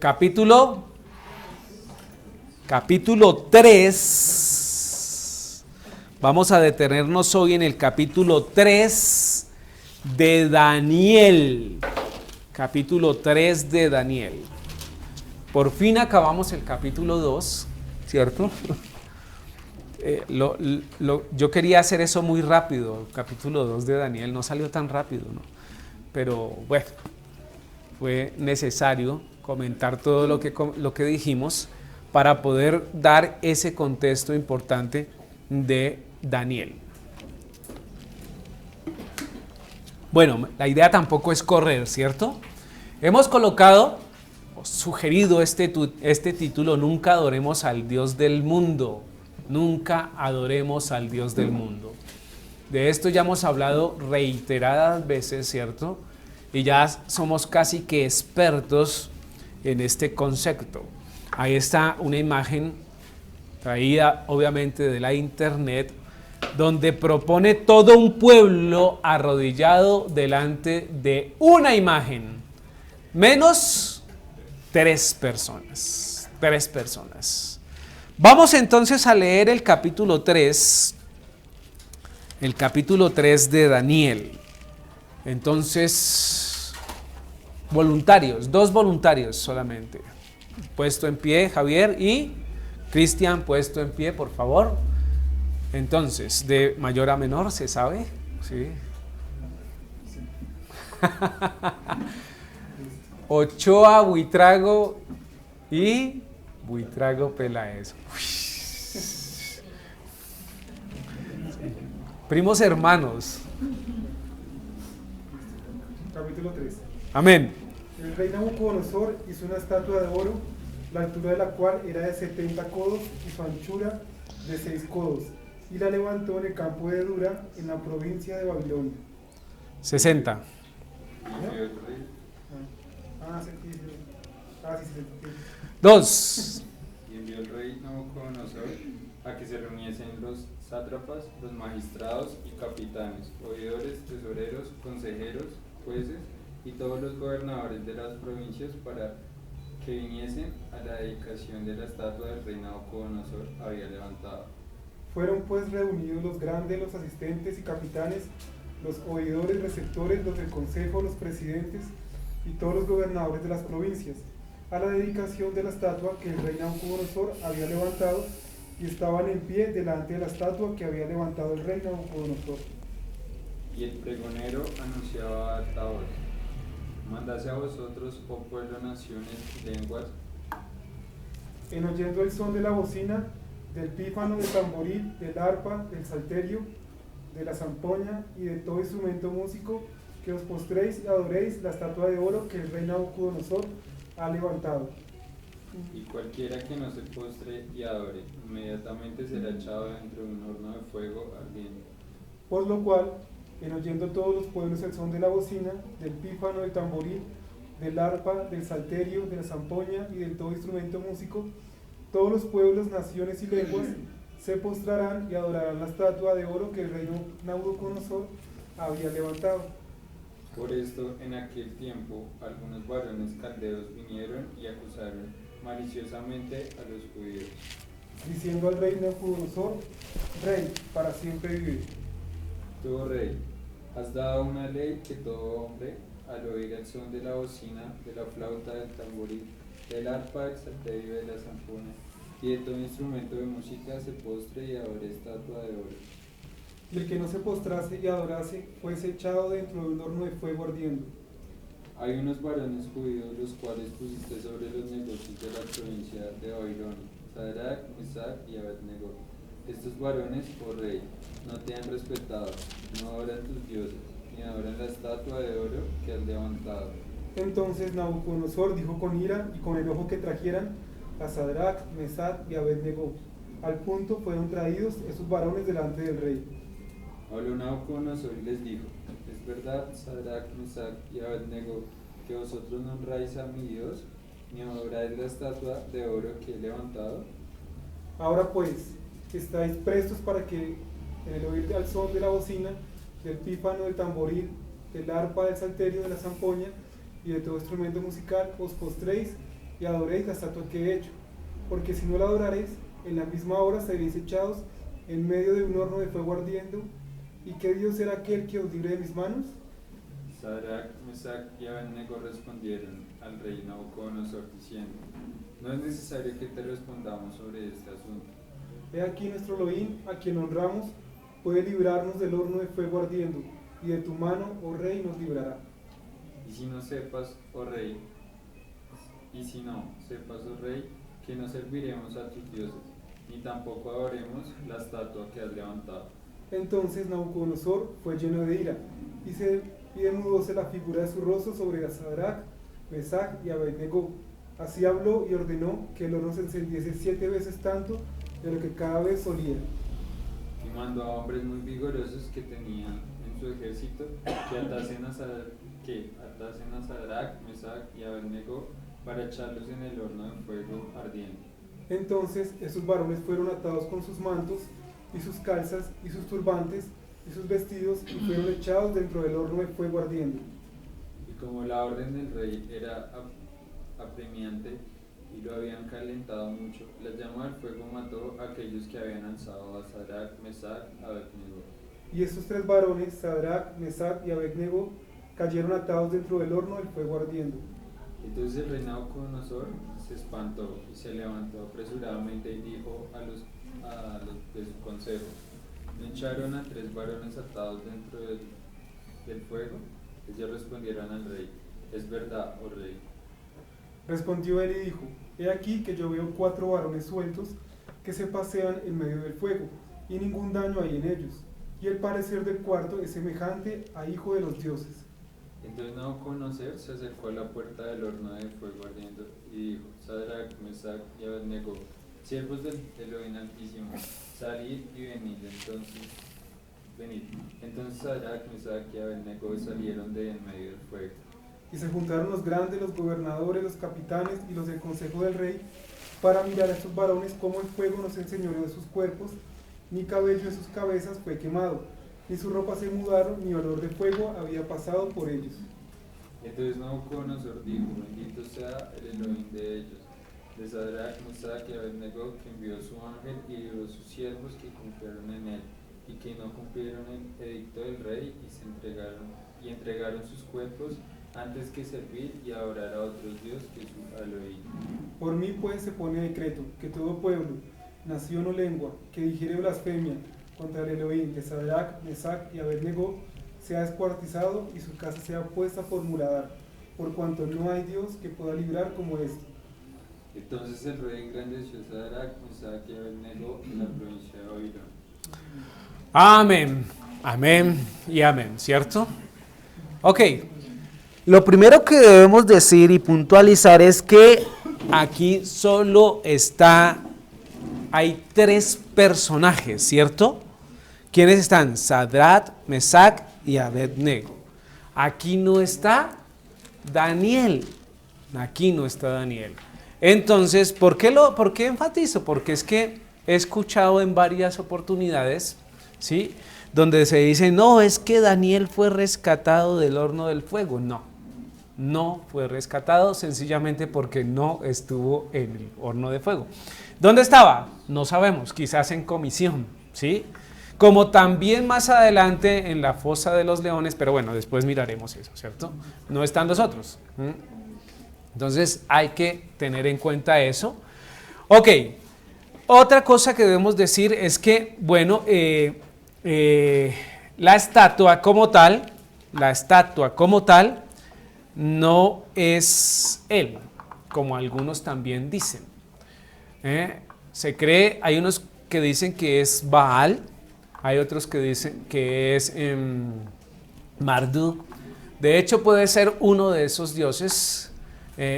capítulo 3. Vamos a detenernos hoy en el capítulo 3 de Daniel. Capítulo 3 de Daniel. Por fin acabamos el capítulo 2, ¿cierto? Yo quería hacer eso muy rápido. El capítulo 2 de Daniel no salió tan rápido, ¿no? Pero bueno, fue necesario comentar todo lo que dijimos para poder dar ese contexto importante de Daniel. Bueno, la idea tampoco es correr, ¿cierto? Hemos colocado, sugerido este título: nunca adoremos al Dios del mundo. Nunca adoremos al Dios del mundo. De esto ya hemos hablado reiteradas veces, ¿cierto? Y ya somos casi que expertos en este concepto. Ahí está una imagen traída obviamente de la internet, donde propone todo un pueblo arrodillado delante de una imagen, menos 3 personas. 3 personas. Vamos entonces a leer el capítulo 3 de Daniel. Entonces, voluntarios, 2 voluntarios solamente. Puesto en pie, Javier y Cristian, puesto en pie, por favor. Entonces, de mayor a menor, ¿se sabe? Sí. Ochoa, Buitrago y Buitrago Peláez. Primos hermanos. Capítulo 3. Amén. El rey Nabucodonosor hizo una estatua de oro, la altura de la cual era de 70 codos y su anchura de 6 codos, y la levantó en el campo de Dura, en la provincia de Babilonia. 60. Sí. 2. Y envió el rey Nabucodonosor a que se reuniesen los sátrapas, los magistrados y capitanes, oidores, tesoreros, consejeros, jueces y todos los gobernadores de las provincias para que viniesen a la dedicación de la estatua del rey Nabucodonosor había levantado. Fueron pues reunidos los grandes, los asistentes y capitanes, los oidores, receptores, los del consejo, los presidentes y todos los gobernadores de las provincias, a la dedicación de la estatua que el rey Nabucodonosor había levantado, y estaban en pie delante de la estatua que había levantado el rey Nabucodonosor. Y el pregonero anunciaba a esta hora: mandase a vosotros, oh pueblo, naciones y lenguas, en oyendo el son de la bocina, del pífano, del tamboril, del arpa, del salterio, de la zampoña y de todo instrumento músico, que os postréis y adoréis la estatua de oro que el rey Nabucodonosor ha levantado. y cualquiera que no se postre y adore, inmediatamente será echado dentro de un horno de fuego ardiente. Por lo cual, en oyendo todos los pueblos el son de la bocina, del pífano, del tamboril, del arpa, del salterio, de la zampoña y del todo instrumento músico, todos los pueblos, naciones y lenguas se postrarán y adorarán la estatua de oro que el rey Nabucodonosor había levantado. Por esto, en aquel tiempo, algunos varones caldeos vinieron y acusaron maliciosamente a los judíos, diciendo al rey Nabucodonosor: Rey, para siempre vivir. tú, oh rey, has dado una ley que todo hombre, al oír el son de la bocina, de la flauta, del tamboril, del arpa, del salterio, de la zampona y de todo instrumento de música, se postre y adore estatua de oro. Y el que no se postrase y adorase fuese echado dentro de un horno de fuego ardiendo. Hay unos varones judíos los cuales pusiste sobre los negocios de la provincia de Babilonia, Sadrach, Mesach y Abednego. Estos varones, oh rey, no te han respetado, no adoran tus dioses, ni adoran la estatua de oro que has levantado. Entonces Nabucodonosor dijo con ira y con enojo que trajeran a Sadrach, Mesach y Abednego. Al punto fueron traídos esos varones delante del rey. Habló Nabucodonosor y les dijo: ¿es verdad, Sadrach, Mesach y Abednego, que vosotros no honráis a mi Dios, ni adoráis la estatua de oro que he levantado? Ahora pues, estáis prestos para que, en el oír al son de la bocina, del pífano, del tamboril, del arpa, del salterio, de la zampoña y de todo instrumento musical, os postréis y adoréis la estatua que he hecho, porque si no la adoraréis, en la misma hora seréis echados en medio de un horno de fuego ardiendo. ¿Y qué Dios será aquel que os libre de mis manos? Sadrach, Mesach y Abednego respondieron al rey Nabucodonosor diciendo: no es necesario que te respondamos sobre este asunto. He aquí nuestro Elohim, a quien honramos, puede librarnos del horno de fuego ardiendo, y de tu mano, oh rey, nos librará. Y si no sepas, oh rey, que no serviremos a tus dioses, ni tampoco adoremos la estatua que has levantado. Entonces Nabucodonosor fue lleno de ira, y demudóse la figura de su rostro sobre Sadrach, Mesach y Abednego. Así habló y ordenó que el horno se encendiese 7 veces tanto de lo que cada vez solía. Y mandó a hombres muy vigorosos que tenían en su ejército que atasen a Sadrach, Mesach y Abednego para echarlos en el horno de fuego ardiente. Entonces esos varones fueron atados con sus mantos y sus calzas y sus turbantes y sus vestidos y fueron echados dentro del horno de fuego ardiente. Y como la orden del rey era apremiante y lo habían calentado mucho, la llama del fuego mató a aquellos que habían alzado a Sadrach, Mesach y Abednego. Y estos 3 varones, Sadrach, Mesach y Abednego, cayeron atados dentro del horno del fuego ardiendo. Entonces el rey Nabucodonosor se espantó y se levantó apresuradamente y dijo a los de su consejo: ¿no echaron a 3 varones atados dentro del fuego? Ellos respondieron al rey: es verdad, oh rey. Respondió él y dijo: he aquí que yo veo 4 varones sueltos que se pasean en medio del fuego, y ningún daño hay en ellos, y el parecer del cuarto es semejante a hijo de los dioses. Entonces Nabucodonosor se acercó a la puerta del horno de fuego ardiendo y dijo: Sadrach, Mesach y Abednego, siervos del Elohim Altísimo, salid y venid. Entonces Sadrach, Mesach y Abednego salieron de en medio del fuego. Y se juntaron los grandes, los gobernadores, los capitanes y los del consejo del rey, para mirar a estos varones cómo el fuego no se enseñoreó de sus cuerpos, ni cabello de sus cabezas fue quemado, ni sus ropas se mudaron, ni olor de fuego había pasado por ellos. Entonces Nabucodonosor dijo: bendito sea el Elohim de ellos, de Sadrach, Mesach y Abednego, que envió su ángel y libró sus siervos que confiaron en él, y que no cumplieron el edicto del rey y entregaron sus cuerpos antes que servir y adorar a otros dioses que su Elohim. Por mí pues se pone decreto, que todo pueblo, nación o lengua, que dijere blasfemia contra el Elohim de Sadrach, Mesach y Abednego, sea descuartizado y su casa sea puesta por muradar, por cuanto no hay Dios que pueda librar como este. Entonces el rey engrandeció a Sadrach, Mesach y Abednego en la provincia de Babilonia. Amén, amén y amén, ¿cierto? Ok, lo primero que debemos decir y puntualizar es que aquí solo hay 3 personajes, ¿cierto? ¿Quiénes están? Sadrach, Mesach y Abednego. Aquí no está Daniel. Aquí no está Daniel. Entonces, ¿por qué enfatizo? Porque es que he escuchado en varias oportunidades, ¿sí?, donde se dice: no, es que Daniel fue rescatado del horno del fuego. No fue rescatado sencillamente porque no estuvo en el horno de fuego. ¿Dónde estaba? No sabemos, quizás en comisión, ¿sí? Como también más adelante en la fosa de los leones, pero bueno, después miraremos eso, ¿cierto? No están los otros. Entonces hay que tener en cuenta eso. Ok, otra cosa que debemos decir es que, bueno, la estatua como tal no es él, como algunos también dicen. Se cree, hay unos que dicen que es Baal, hay otros que dicen que es Marduk. De hecho puede ser uno de esos dioses,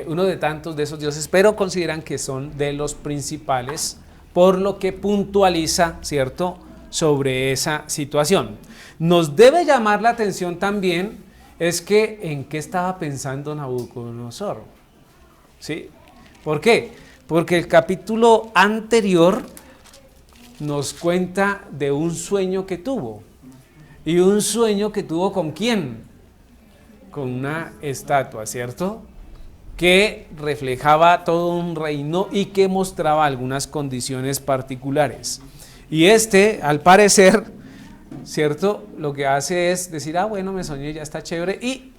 uno de tantos de esos dioses, pero consideran que son de los principales, por lo que puntualiza, ¿cierto?, sobre esa situación. Nos debe llamar la atención también es que en qué estaba pensando Nabucodonosor, ¿sí? ¿Por qué? Porque el capítulo anterior nos cuenta de un sueño que tuvo. ¿Y un sueño que tuvo con quién? Con una estatua, ¿cierto? que reflejaba todo un reino y que mostraba algunas condiciones particulares. Y al parecer, ¿cierto? Lo que hace es decir, bueno, me soñé, ya está chévere. Y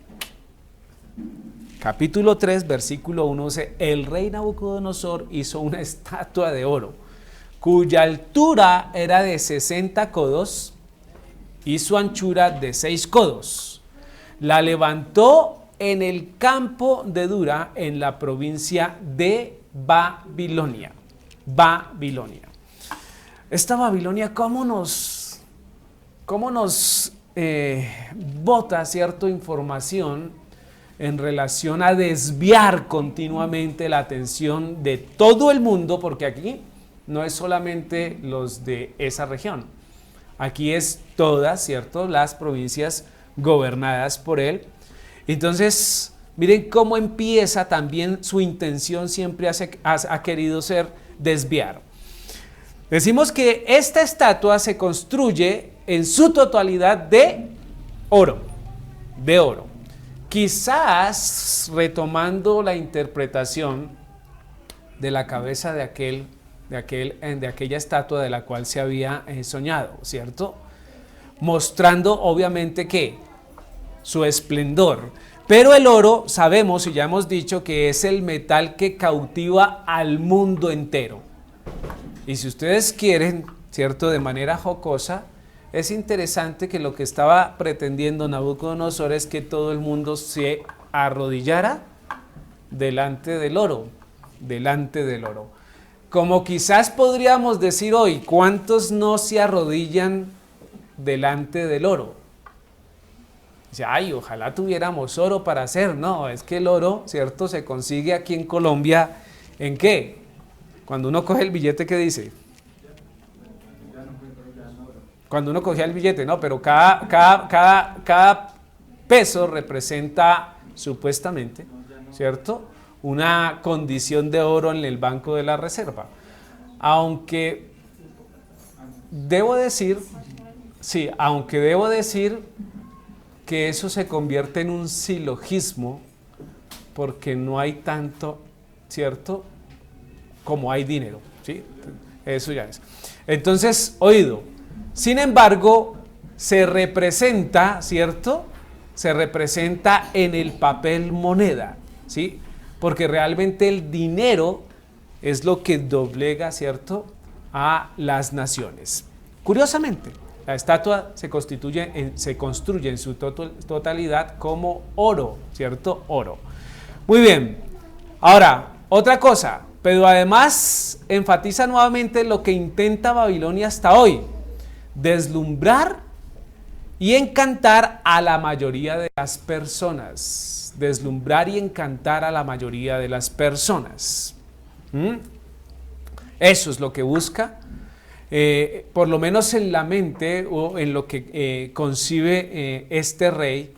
capítulo 3, versículo 1 dice, el rey Nabucodonosor hizo una estatua de oro, cuya altura era de 60 codos y su anchura de 6 codos. La levantó en el campo de Dura, en la provincia de Babilonia. Babilonia. Esta Babilonia, ¿cómo nos bota cierta información en relación a desviar continuamente la atención de todo el mundo? Porque aquí no es solamente los de esa región, aquí es todas, ¿cierto?, las provincias gobernadas por él. Entonces, miren cómo empieza también su intención, siempre ha querido ser desviar. Decimos que esta estatua se construye en su totalidad de oro, Quizás retomando la interpretación de la cabeza de aquella estatua de la cual se había soñado, ¿cierto? Mostrando obviamente que su esplendor. Pero el oro, sabemos y ya hemos dicho que es el metal que cautiva al mundo entero. Y si ustedes quieren, ¿cierto?, de manera jocosa, es interesante que lo que estaba pretendiendo Nabucodonosor es que todo el mundo se arrodillara delante del oro, Como quizás podríamos decir hoy, ¿cuántos no se arrodillan delante del oro? Dice, ojalá tuviéramos oro para hacer. No, es que el oro, ¿cierto?, se consigue aquí en Colombia, ¿en qué? Cuando uno coge el billete, ¿qué dice? Cuando uno cogía el billete, no, pero cada peso representa supuestamente, ¿cierto?, una condición de oro en el Banco de la Reserva. Aunque debo decir que eso se convierte en un silogismo, porque no hay tanto, ¿cierto?, como hay dinero, ¿sí? Eso ya es. Entonces, oído, sin embargo, se representa, ¿cierto?, se representa en el papel moneda, ¿sí? Porque realmente el dinero es lo que doblega, ¿cierto?, a las naciones. Curiosamente, la estatua se construye en su totalidad como oro, ¿cierto? Oro. Muy bien. Ahora, otra cosa, pero además enfatiza nuevamente lo que intenta Babilonia hasta hoy: deslumbrar y encantar a la mayoría de las personas. Deslumbrar y encantar a la mayoría de las personas. Eso es lo que busca, por lo menos en la mente o en lo que concibe este rey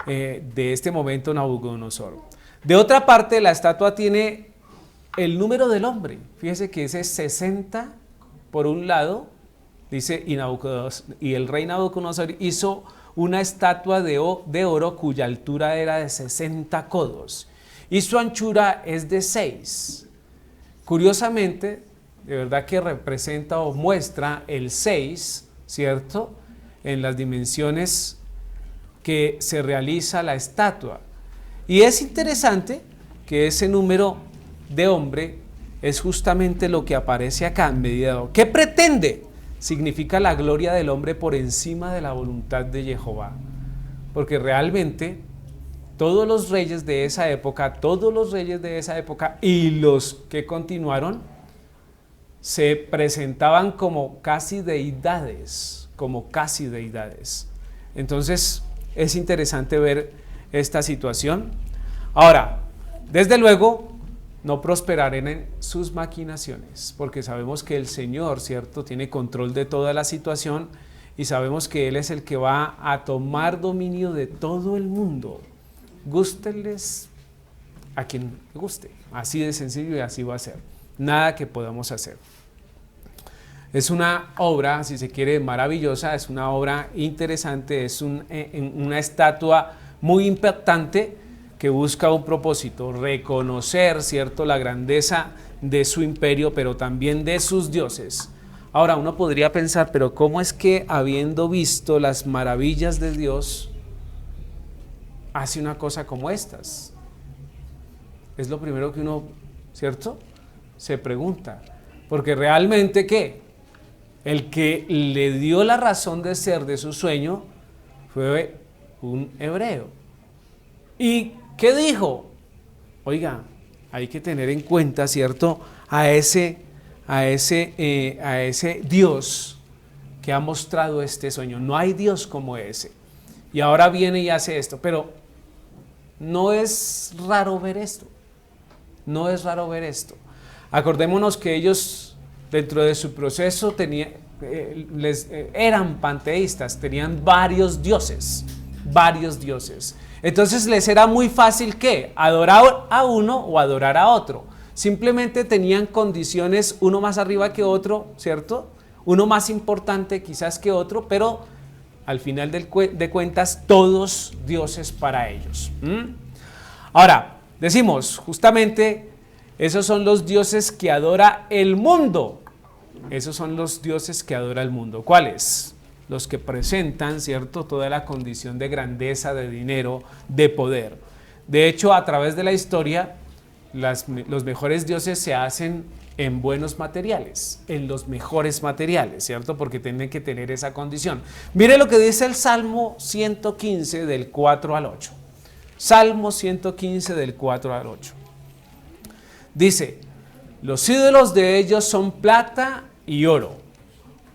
de este momento, Nabucodonosor. De otra parte, la estatua tiene el número del hombre. Fíjese que ese 60 por un lado, dice, y el rey Nabucodonosor hizo una estatua de oro cuya altura era de 60 codos y su anchura es de 6. Curiosamente, de verdad que representa o muestra el 6, ¿cierto?, en las dimensiones que se realiza la estatua. Y es interesante que ese número de hombre es justamente lo que aparece acá en medida. ¿Qué pretende? Significa la gloria del hombre por encima de la voluntad de Jehová. Porque realmente todos los reyes de esa época y los que continuaron se presentaban como casi deidades, Entonces es interesante ver esta situación. Ahora, desde luego, no prosperarán en sus maquinaciones, porque sabemos que el Señor, ¿cierto?, tiene control de toda la situación y sabemos que Él es el que va a tomar dominio de todo el mundo. Gústenles a quien guste, así de sencillo, y así va a ser. Nada que podamos hacer. Es una obra, si se quiere, maravillosa, es una obra interesante, es una estatua muy impactante, que busca un propósito, reconocer, ¿cierto?, la grandeza de su imperio, pero también de sus dioses. Ahora, uno podría pensar, pero ¿cómo es que habiendo visto las maravillas de Dios, hace una cosa como estas? Es lo primero que uno, ¿cierto?, se pregunta. Porque realmente, ¿qué? El que le dio la razón de ser de su sueño fue un hebreo. ¿Y qué dijo? Oiga, hay que tener en cuenta, ¿cierto?, a ese Dios que ha mostrado este sueño. No hay Dios como ese. Y ahora viene y hace esto. Pero no es raro ver esto. No es raro ver esto. Acordémonos que ellos, dentro de su proceso, eran panteístas, tenían varios dioses. Entonces les era muy fácil, ¿qué? Adorar a uno o adorar a otro. Simplemente tenían condiciones, uno más arriba que otro, ¿cierto? Uno más importante quizás que otro, pero al final de cuentas, todos dioses para ellos. Ahora, decimos, justamente, esos son los dioses que adora el mundo. Esos son los dioses que adora el mundo. ¿Cuáles? Los que presentan, ¿cierto?, toda la condición de grandeza, de dinero, de poder. De hecho, a través de la historia, los mejores dioses se hacen en buenos materiales, en los mejores materiales, ¿cierto? Porque tienen que tener esa condición. Mire lo que dice el Salmo 115 del 4 al 8. Salmo 115 del 4 al 8. Dice, los ídolos de ellos son plata y oro,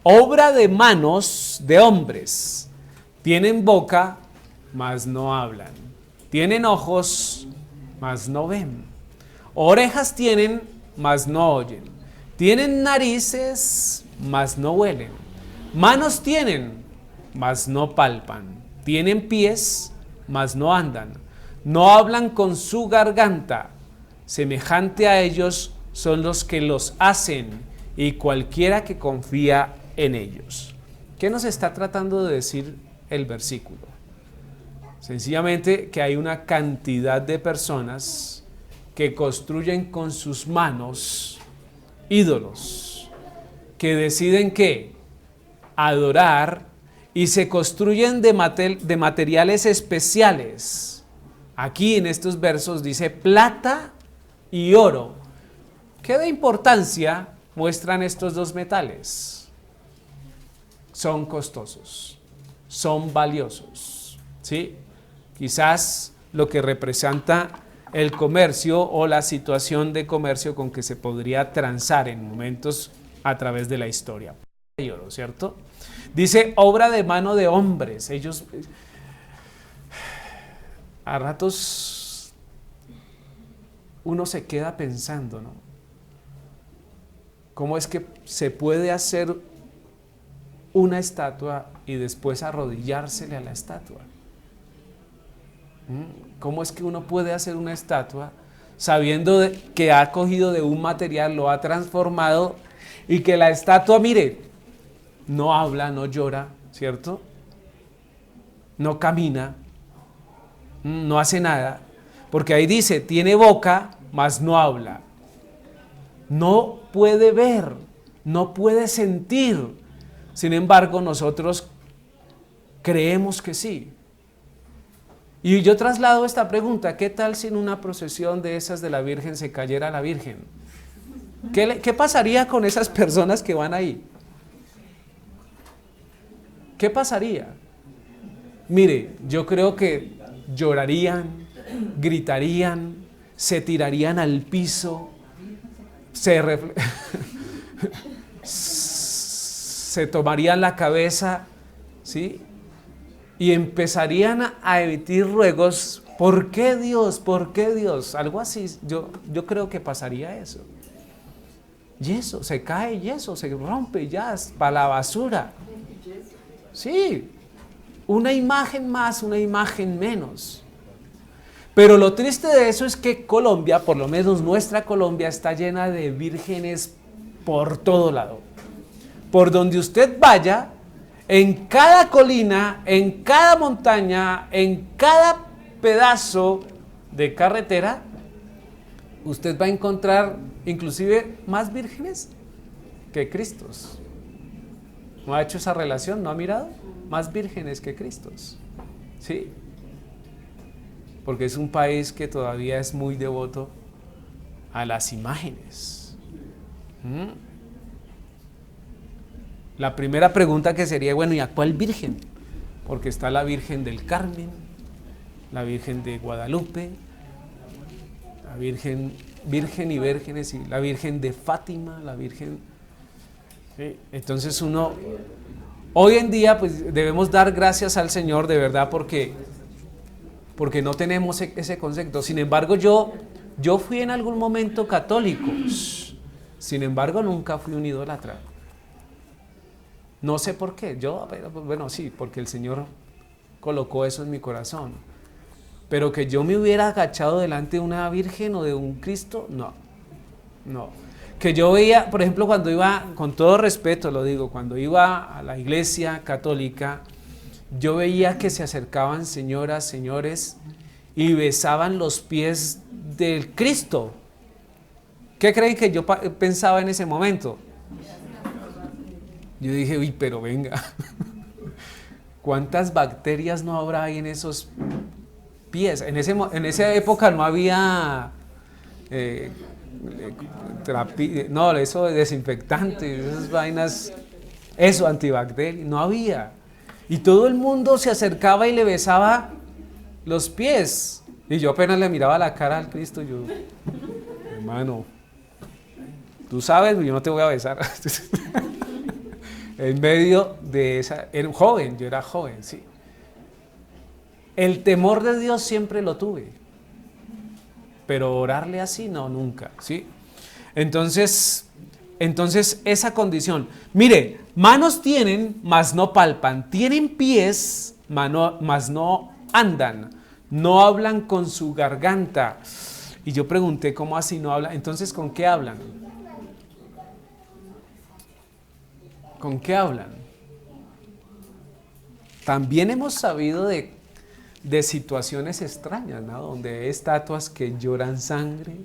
obra de manos de hombres. Tienen boca, mas no hablan. Tienen ojos, mas no ven. Orejas tienen, mas no oyen. Tienen narices, mas no huelen. Manos tienen, mas no palpan. Tienen pies, mas no andan. No hablan con su garganta. Semejante a ellos son los que los hacen y cualquiera que confía en ellos. ¿Qué nos está tratando de decir el versículo? Sencillamente que hay una cantidad de personas que construyen con sus manos ídolos, que deciden ¿qué? Adorar, y se construyen de materiales especiales. Aquí en estos versos dice plata y oro. ¿Qué de importancia muestran estos dos metales? Son costosos, son valiosos, ¿sí? Quizás lo que representa el comercio o la situación de comercio con que se podría transar en momentos a través de la historia. Y oro, ¿cierto? Dice obra de mano de hombres. Ellos a ratos uno se queda pensando, ¿no? ¿Cómo es que se puede hacer una estatua y después arrodillársele a la estatua? ¿Cómo es que uno puede hacer una estatua sabiendo que ha cogido de un material, lo ha transformado y que la estatua, mire, no habla, no llora, ¿cierto? No camina, no hace nada, porque ahí dice, tiene boca, mas no habla. No puede ver, no puede sentir. Sin embargo, nosotros creemos que sí. Y yo traslado esta pregunta, ¿qué tal si en una procesión de esas de la Virgen se cayera la Virgen? ¿Qué pasaría con esas personas que van ahí? ¿Qué pasaría? Mire, yo creo que llorarían, gritarían, se tirarían al piso, se tomarían la cabeza, ¿sí? Y empezarían a emitir ruegos, ¿por qué Dios? ¿Por qué Dios? Algo así, yo creo que pasaría eso. Yeso, se cae yeso, se rompe ya, para la basura. Sí, una imagen más, una imagen menos. Pero lo triste de eso es que Colombia, por lo menos nuestra Colombia, está llena de vírgenes por todo lado. Por donde usted vaya, en cada colina, en cada montaña, en cada pedazo, de carretera, usted va a encontrar inclusive más vírgenes que Cristos. ¿No ha hecho esa relación? ¿No ha mirado? Más vírgenes que Cristos. ¿Sí? Porque es un país que todavía es muy devoto a las imágenes. La primera pregunta que sería, bueno, ¿y a cuál virgen? Porque está la Virgen del Carmen, la Virgen de Guadalupe, la Virgen y vírgenes, y la Virgen de Fátima, la Virgen... ¿sí? Entonces hoy en día pues debemos dar gracias al Señor de verdad porque no tenemos ese concepto. Sin embargo, yo fui en algún momento católico, sin embargo nunca fui un idólatra. No sé por qué, bueno, sí, porque el Señor colocó eso en mi corazón. Pero que yo me hubiera agachado delante de una virgen o de un Cristo, no. Que yo veía, por ejemplo, cuando iba, con todo respeto lo digo, cuando iba a la iglesia católica, yo veía que se acercaban señoras, señores, y besaban los pies del Cristo. ¿Qué creen que yo pensaba en ese momento? Yo dije, uy, pero venga, ¿cuántas bacterias no habrá ahí en esos pies? En esa época no había eso de desinfectantes, esas vainas, eso, antibacterias, no había. Y todo el mundo se acercaba y le besaba los pies. Y yo apenas le miraba la cara al Cristo, yo, hermano, tú sabes, yo no te voy a besar. En medio de esa, yo era joven, sí. El temor de Dios siempre lo tuve, pero orarle así, no, nunca, ¿sí? Entonces esa condición, mire, manos tienen, mas no palpan, tienen pies, mas no andan, no hablan con su garganta. Y yo pregunté, ¿cómo así no hablan? Entonces, ¿con qué hablan? ¿Con qué hablan? También hemos sabido de situaciones extrañas, ¿no? Donde hay estatuas que lloran sangre,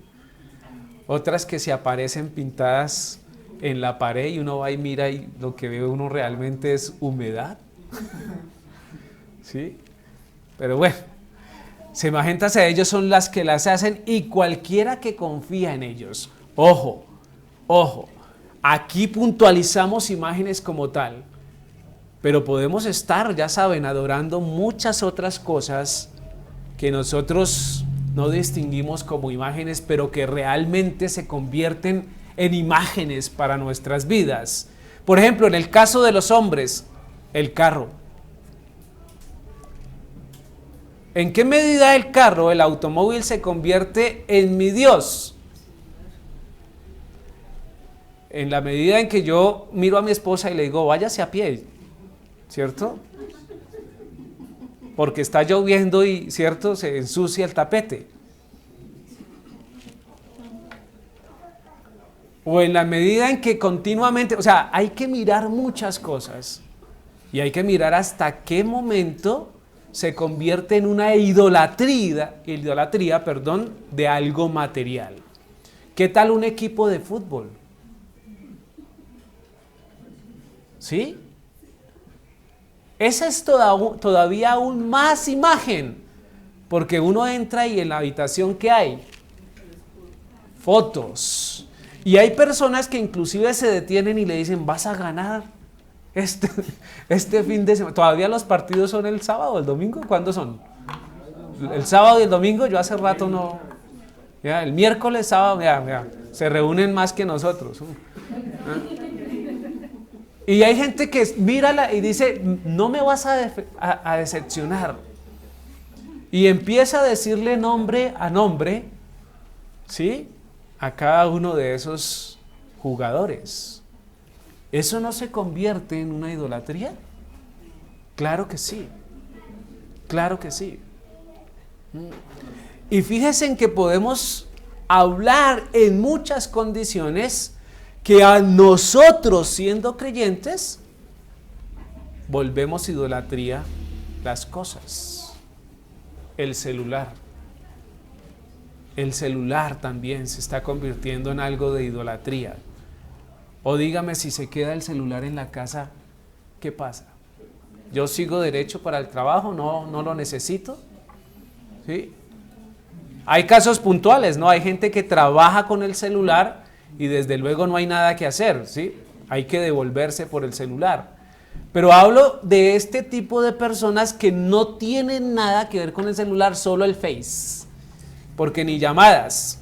otras que se aparecen pintadas en la pared y uno va y mira y lo que ve uno realmente es humedad. ¿Sí? Pero bueno, semejantes a ellos son las que las hacen y cualquiera que confía en ellos. Ojo, aquí puntualizamos imágenes como tal, pero podemos estar, ya saben, adorando muchas otras cosas que nosotros no distinguimos como imágenes, pero que realmente se convierten en imágenes para nuestras vidas. Por ejemplo, en el caso de los hombres, el carro. ¿En qué medida el carro, el automóvil, se convierte en mi Dios? En la medida en que yo miro a mi esposa y le digo, váyase a pie, ¿cierto? Porque está lloviendo y, ¿cierto?, se ensucia el tapete. O en la medida en que continuamente, o sea, hay que mirar muchas cosas y hay que mirar hasta qué momento se convierte en una idolatría, de algo material. ¿Qué tal un equipo de fútbol? ¿Sí? Esa es todavía aún más imagen, porque uno entra y en la habitación ¿qué hay? Fotos. Y hay personas que inclusive se detienen y le dicen, vas a ganar este fin de semana. ¿Todavía los partidos son el sábado o el domingo? ¿Cuándo son? El sábado y el domingo, yo hace rato no. Ya, el miércoles, sábado, se reúnen más que nosotros. Y hay gente que mírala y dice, no me vas a decepcionar. Y empieza a decirle nombre a nombre, ¿sí?, a cada uno de esos jugadores. ¿Eso no se convierte en una idolatría? Claro que sí. Claro que sí. Y fíjense en que podemos hablar en muchas condiciones que a nosotros, siendo creyentes, volvemos idolatría las cosas. El celular. el celular también se está convirtiendo en algo de idolatría. O dígame, si se queda el celular en la casa, ¿qué pasa? ¿Yo sigo derecho para el trabajo? ¿No lo necesito? ¿Sí? Hay casos puntuales, ¿no? Hay gente que trabaja con el celular y desde luego no hay nada que hacer, ¿sí? Hay que devolverse por el celular. Pero hablo de este tipo de personas que no tienen nada que ver con el celular, solo el Face. Porque ni llamadas,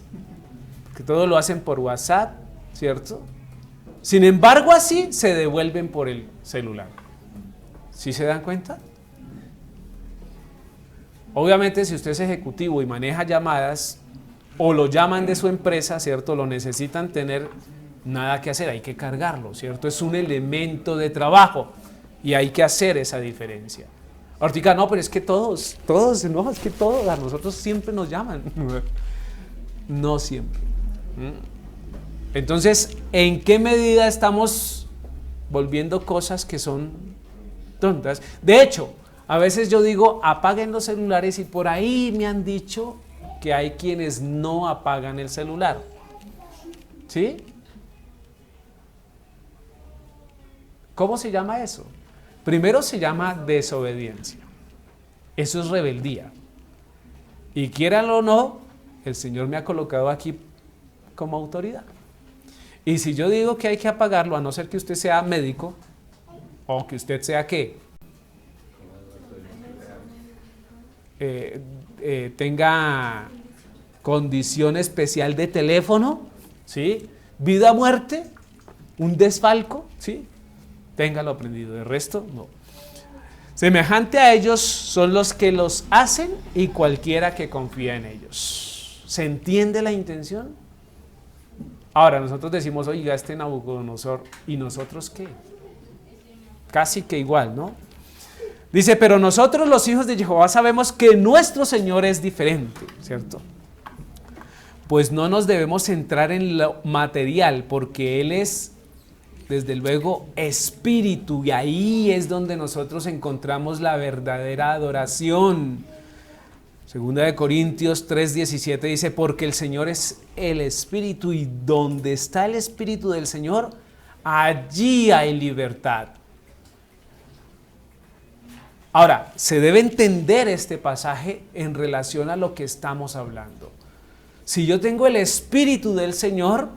que todo lo hacen por WhatsApp, ¿cierto? Sin embargo, así se devuelven por el celular. ¿Sí se dan cuenta? Obviamente, si usted es ejecutivo y maneja llamadas, o lo llaman de su empresa, ¿cierto? Lo necesitan tener, nada que hacer, hay que cargarlo, ¿cierto? Es un elemento de trabajo y hay que hacer esa diferencia. Ahorita, no, pero es que todos, no, es que todos, a nosotros siempre nos llaman. No siempre. Entonces, ¿en qué medida estamos volviendo cosas que son tontas? De hecho, a veces yo digo, apaguen los celulares y por ahí me han dicho que hay quienes no apagan el celular. ¿Sí? ¿Cómo se llama eso? Primero se llama desobediencia. Eso es rebeldía. Y quieranlo o no, el Señor me ha colocado aquí como autoridad. Y si yo digo que hay que apagarlo, a no ser que usted sea médico, o que usted sea ¿qué? Tenga condición especial de teléfono, ¿sí? Vida o muerte, un desfalco, ¿sí? Téngalo aprendido, de resto no. Semejante a ellos son los que los hacen y cualquiera que confía en ellos. ¿Se entiende la intención? Ahora nosotros decimos, oiga, este Nabucodonosor, ¿y nosotros qué? Casi que igual, ¿no? Dice, pero nosotros los hijos de Jehová sabemos que nuestro Señor es diferente, ¿cierto? Pues no nos debemos centrar en lo material, porque Él es, desde luego, espíritu, y ahí es donde nosotros encontramos la verdadera adoración. Segunda de Corintios 3:17 dice, porque el Señor es el espíritu, y donde está el espíritu del Señor, allí hay libertad. Ahora, se debe entender este pasaje en relación a lo que estamos hablando. Si yo tengo el Espíritu del Señor,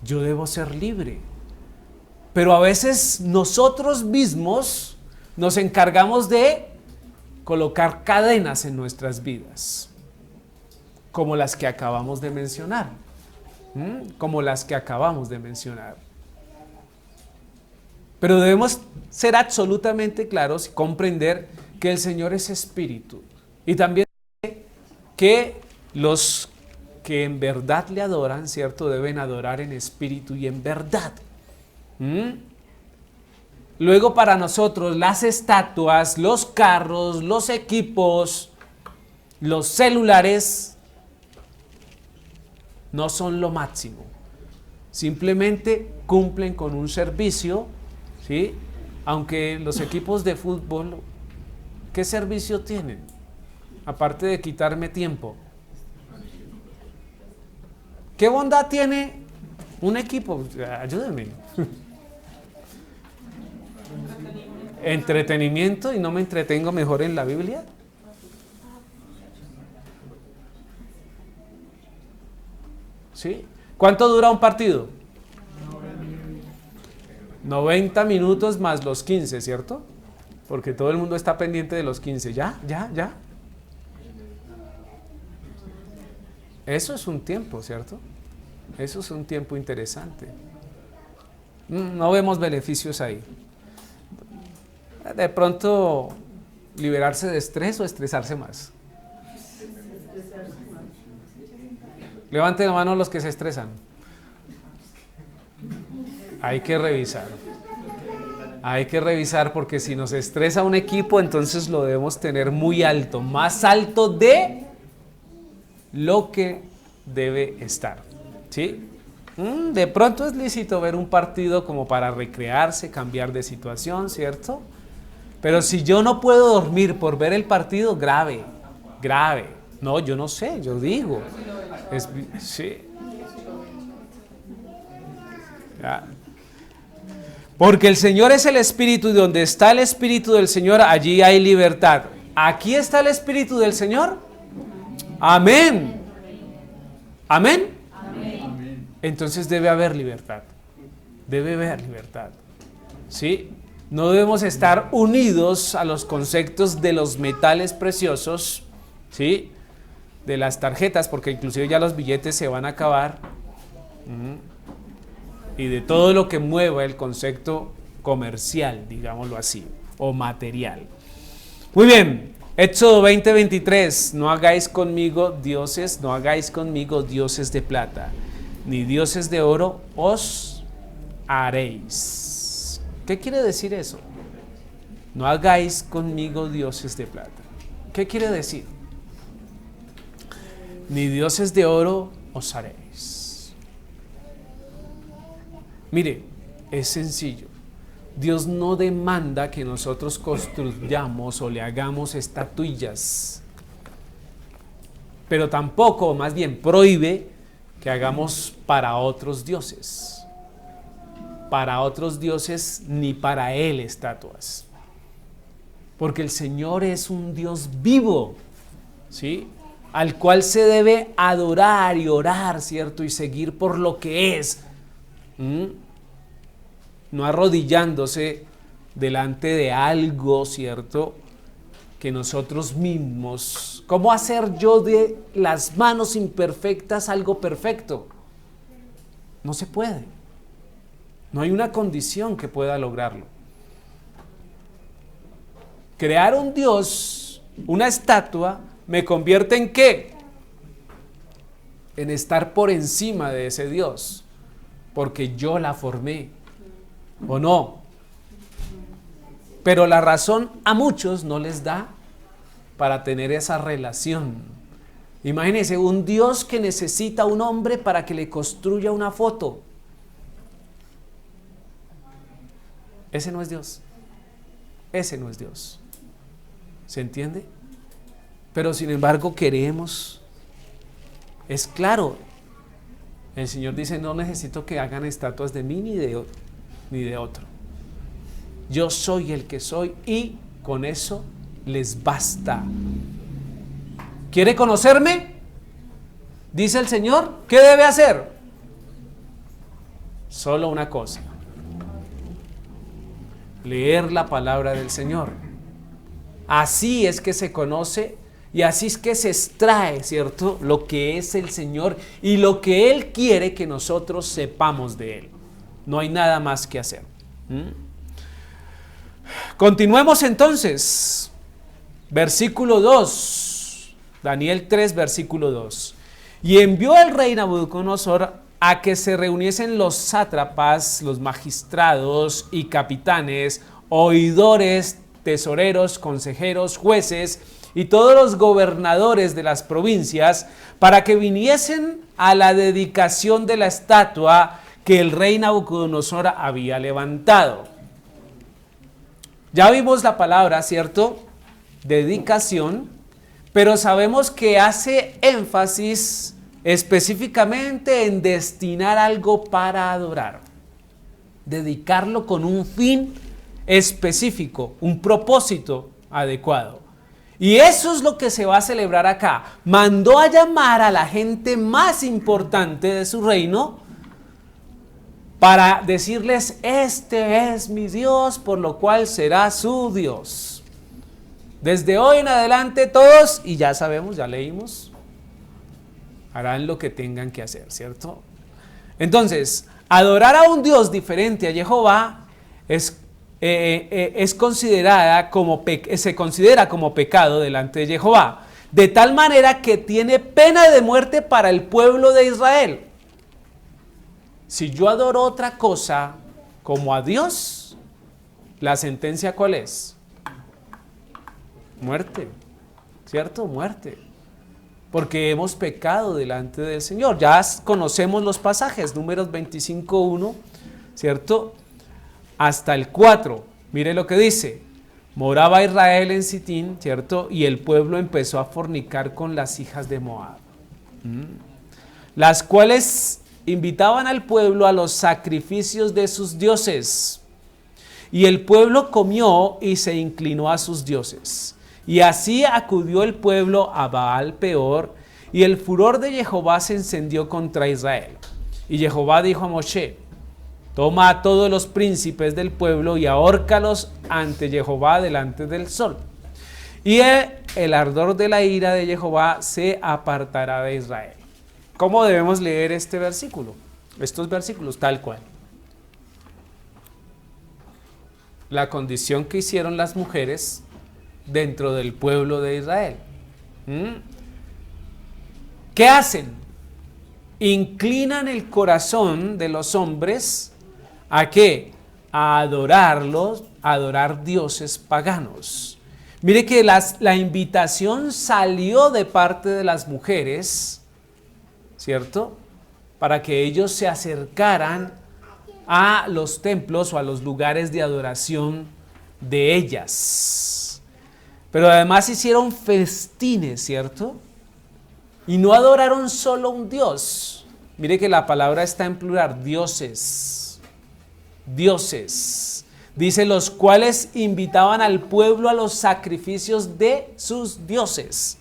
yo debo ser libre. Pero a veces nosotros mismos nos encargamos de colocar cadenas en nuestras vidas, como las que acabamos de mencionar. Pero debemos ser absolutamente claros y comprender que el Señor es espíritu. Y también que los que en verdad le adoran, ¿cierto? Deben adorar en espíritu y en verdad. Luego, para nosotros, las estatuas, los carros, los equipos, los celulares no son lo máximo. Simplemente cumplen con un servicio, ¿sí? Aunque los equipos de fútbol, ¿qué servicio tienen? Aparte de quitarme tiempo. ¿Qué bondad tiene un equipo? Ayúdenme. Entretenimiento, y no me entretengo mejor en la Biblia. ¿Sí? ¿Cuánto dura un partido? 90 minutos más los 15, ¿cierto? Porque todo el mundo está pendiente de los 15. ¿Ya? Eso es un tiempo, ¿cierto? Eso es un tiempo interesante. No vemos beneficios ahí. De pronto, liberarse de estrés o estresarse más. Levanten la mano los que se estresan. Hay que revisar porque si nos estresa un equipo, entonces lo debemos tener muy alto, más alto de lo que debe estar, ¿sí? De pronto es lícito ver un partido como para recrearse, cambiar de situación, ¿cierto? Pero si yo no puedo dormir por ver el partido, grave. No, yo no sé, yo digo. Sí. Ya. Porque el Señor es el Espíritu y donde está el Espíritu del Señor, allí hay libertad. ¿Aquí está el Espíritu del Señor? Amén. Amén. Amén. Entonces debe haber libertad. Debe haber libertad. ¿Sí? No debemos estar unidos a los conceptos de los metales preciosos, ¿sí? De las tarjetas, porque inclusive ya los billetes se van a acabar. Y de todo lo que mueva el concepto comercial, digámoslo así, o material. Muy bien, Éxodo 20:23, no hagáis conmigo dioses de plata, ni dioses de oro os haréis. ¿Qué quiere decir eso? No hagáis conmigo dioses de plata. ¿Qué quiere decir? Ni dioses de oro os haréis. Mire, es sencillo. Dios no demanda que nosotros construyamos o le hagamos estatuillas, pero tampoco, más bien, prohíbe que hagamos para otros dioses. Para otros dioses ni para Él estatuas. Porque el Señor es un Dios vivo, ¿sí? Al cual se debe adorar y orar, ¿cierto? Y seguir por lo que es. No arrodillándose delante de algo, ¿cierto? Que nosotros mismos, ¿cómo hacer yo de las manos imperfectas algo perfecto? No se puede. No hay una condición que pueda lograrlo. Crear un Dios, una estatua, ¿me convierte en qué? En estar por encima de ese Dios, porque yo la formé, ¿o no? Pero la razón a muchos no les da para tener esa relación. Imagínense un Dios que necesita un hombre para que le construya una foto. Ese no es Dios. Ese no es Dios. ¿Se entiende? Pero sin embargo queremos. Es claro. El Señor dice, no necesito que hagan estatuas de mí ni de otro. Yo soy el que soy y con eso les basta. ¿Quiere conocerme? Dice el Señor, ¿qué debe hacer? Solo una cosa. Leer la palabra del Señor. Así es que se conoce y así es que se extrae, ¿cierto? Lo que es el Señor y lo que Él quiere que nosotros sepamos de Él. No hay nada más que hacer. Continuemos entonces. Versículo 2. Daniel 3, versículo 2. Y envió el rey Nabucodonosor a que se reuniesen los sátrapas, los magistrados y capitanes, oidores, tesoreros, consejeros, jueces y todos los gobernadores de las provincias para que viniesen a la dedicación de la estatua que el rey Nabucodonosor había levantado. Ya vimos la palabra, ¿cierto? Dedicación, pero sabemos que hace énfasis específicamente en destinar algo para adorar. Dedicarlo con un fin específico, un propósito adecuado. Y eso es lo que se va a celebrar acá. Mandó a llamar a la gente más importante de su reino para decirles, este es mi Dios, por lo cual será su Dios. Desde hoy en adelante todos, y ya sabemos, ya leímos, harán lo que tengan que hacer, ¿cierto? Entonces, adorar a un Dios diferente a Jehová se considera como pecado delante de Jehová, de tal manera que tiene pena de muerte para el pueblo de Israel. Si yo adoro otra cosa como a Dios, la sentencia ¿cuál es? Muerte, ¿cierto? Muerte. Porque hemos pecado delante del Señor. Ya conocemos los pasajes, Números 25:1, ¿cierto? Hasta el 4. Mire lo que dice. Moraba Israel en Sitín, ¿cierto? Y el pueblo empezó a fornicar con las hijas de Moab, las cuales invitaban al pueblo a los sacrificios de sus dioses. Y el pueblo comió y se inclinó a sus dioses. Y así acudió el pueblo a Baal Peor, y el furor de Jehová se encendió contra Israel. Y Jehová dijo a Moshe: toma a todos los príncipes del pueblo y ahórcalos ante Jehová delante del sol. Y el ardor de la ira de Jehová se apartará de Israel. ¿Cómo debemos leer este versículo? Estos versículos tal cual. La condición que hicieron las mujeres dentro del pueblo de Israel. ¿Qué hacen? Inclinan el corazón de los hombres ¿a qué? A adorarlos, a adorar dioses paganos. Mire que la invitación salió de parte de las mujeres, ¿cierto? Para que ellos se acercaran a los templos o a los lugares de adoración de ellas. Pero además hicieron festines, ¿cierto? Y no adoraron solo un dios. Mire que la palabra está en plural, dioses. Dioses. Dice, los cuales invitaban al pueblo a los sacrificios de sus dioses.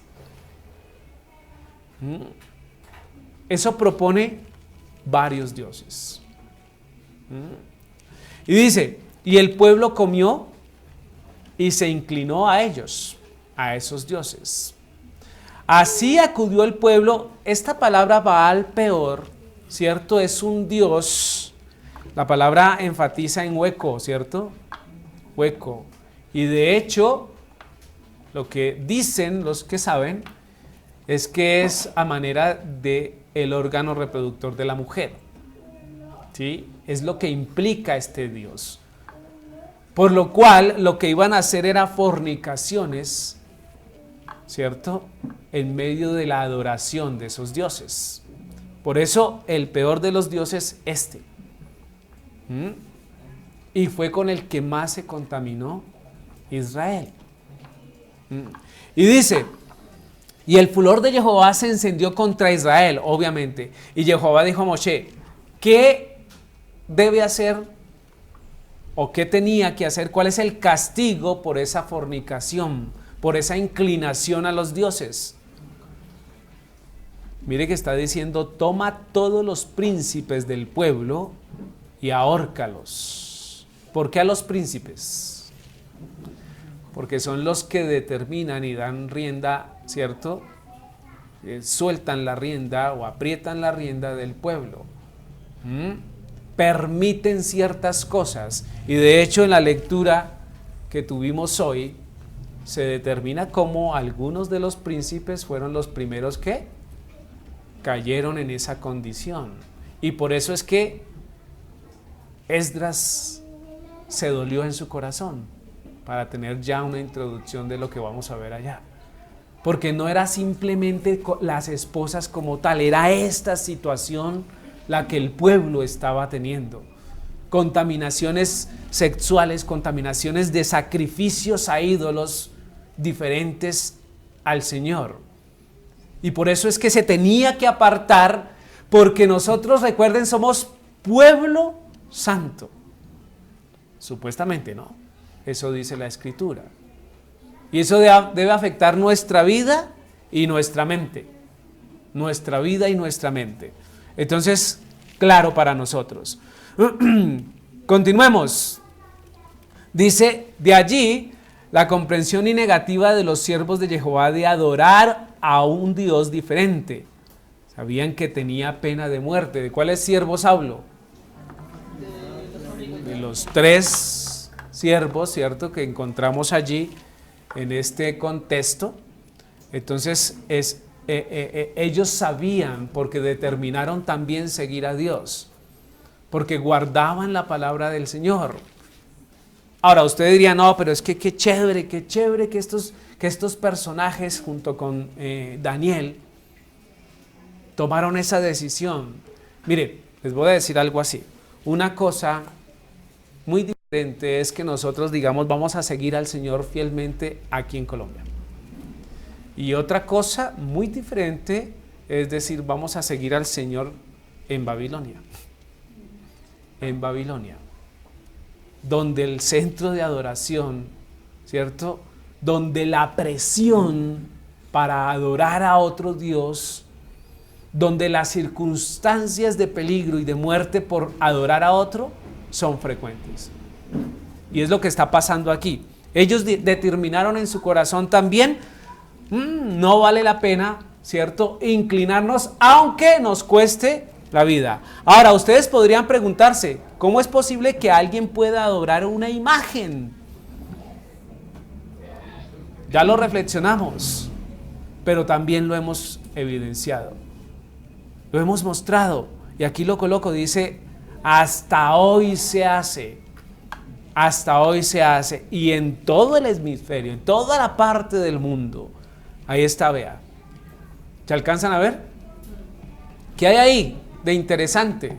Eso propone varios dioses. Y dice, y el pueblo comió y se inclinó a ellos, a esos dioses. Así acudió el pueblo. Esta palabra Baal Peor, ¿cierto? Es un dios. La palabra enfatiza en hueco, ¿cierto? Hueco. Y de hecho, lo que dicen los que saben es que es a manera de el órgano reproductor de la mujer. ¿Sí? Es lo que implica este dios. Por lo cual, lo que iban a hacer era fornicaciones, ¿cierto? En medio de la adoración de esos dioses. Por eso, el peor de los dioses, y fue con el que más se contaminó Israel. Y dice, y el furor de Jehová se encendió contra Israel, obviamente. Y Jehová dijo a Moshe, ¿qué debe hacer o qué tenía que hacer? ¿Cuál es el castigo por esa fornicación, por esa inclinación a los dioses? Mire que está diciendo, toma todos los príncipes del pueblo y ahórcalos. ¿Por qué a los príncipes? Porque son los que determinan y dan rienda, ¿cierto? Sueltan la rienda o aprietan la rienda del pueblo. Permiten ciertas cosas. Y de hecho en la lectura que tuvimos hoy, se determina cómo algunos de los príncipes fueron los primeros que cayeron en esa condición. Y por eso es que Esdras se dolió en su corazón para tener ya una introducción de lo que vamos a ver allá. Porque no era simplemente las esposas como tal, era esta situación la que el pueblo estaba teniendo. Contaminaciones sexuales, contaminaciones de sacrificios a ídolos diferentes al Señor. Y por eso es que se tenía que apartar, porque nosotros, recuerden, somos pueblo santo. Supuestamente, ¿no? Eso dice la Escritura. Y eso debe afectar nuestra vida y nuestra mente. Nuestra vida y nuestra mente. Entonces, claro para nosotros. Continuemos. Dice, de allí la comprensión y negativa de los siervos de Jehová de adorar a un Dios diferente. Sabían que tenía pena de muerte. ¿De cuáles siervos hablo? De los 3 siervos, ¿cierto? Que encontramos allí en este contexto. Entonces, ellos sabían, porque determinaron también seguir a Dios, porque guardaban la palabra del Señor. Ahora, usted diría, no, pero es que qué chévere que estos personajes junto con Daniel tomaron esa decisión. Mire, les voy a decir algo así. Una cosa muy diferente es que nosotros digamos vamos a seguir al Señor fielmente aquí en Colombia. Y otra cosa muy diferente es decir, vamos a seguir al Señor en Babilonia. En Babilonia, donde el centro de adoración, ¿cierto? Donde la presión para adorar a otro Dios, donde las circunstancias de peligro y de muerte por adorar a otro son frecuentes. Y es lo que está pasando aquí. Ellos determinaron en su corazón también, no vale la pena, ¿cierto?, inclinarnos aunque nos cueste la vida. Ahora, ustedes podrían preguntarse, ¿cómo es posible que alguien pueda adorar una imagen? Ya lo reflexionamos, pero también lo hemos evidenciado. Lo hemos mostrado. Y aquí lo coloco, dice, hasta hoy se hace. Hasta hoy se hace. Y en todo el hemisferio, en toda la parte del mundo. Ahí está, vea. ¿Se alcanzan a ver? ¿Qué hay ahí de interesante?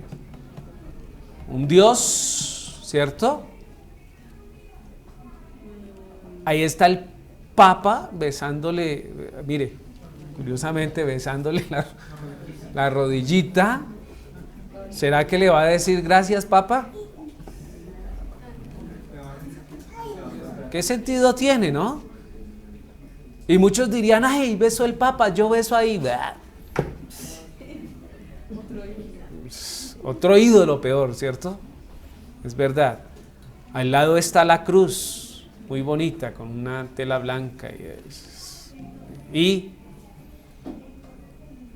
Un Dios, ¿cierto? Ahí está el Papa besándole, mire, curiosamente besándole la rodillita. ¿Será que le va a decir gracias, Papa? ¿Qué sentido tiene, no? Y muchos dirían, ay, beso el Papa, yo beso ahí. Otro ídolo peor, ¿cierto? Es verdad. Al lado está la cruz, muy bonita, con una tela blanca. Y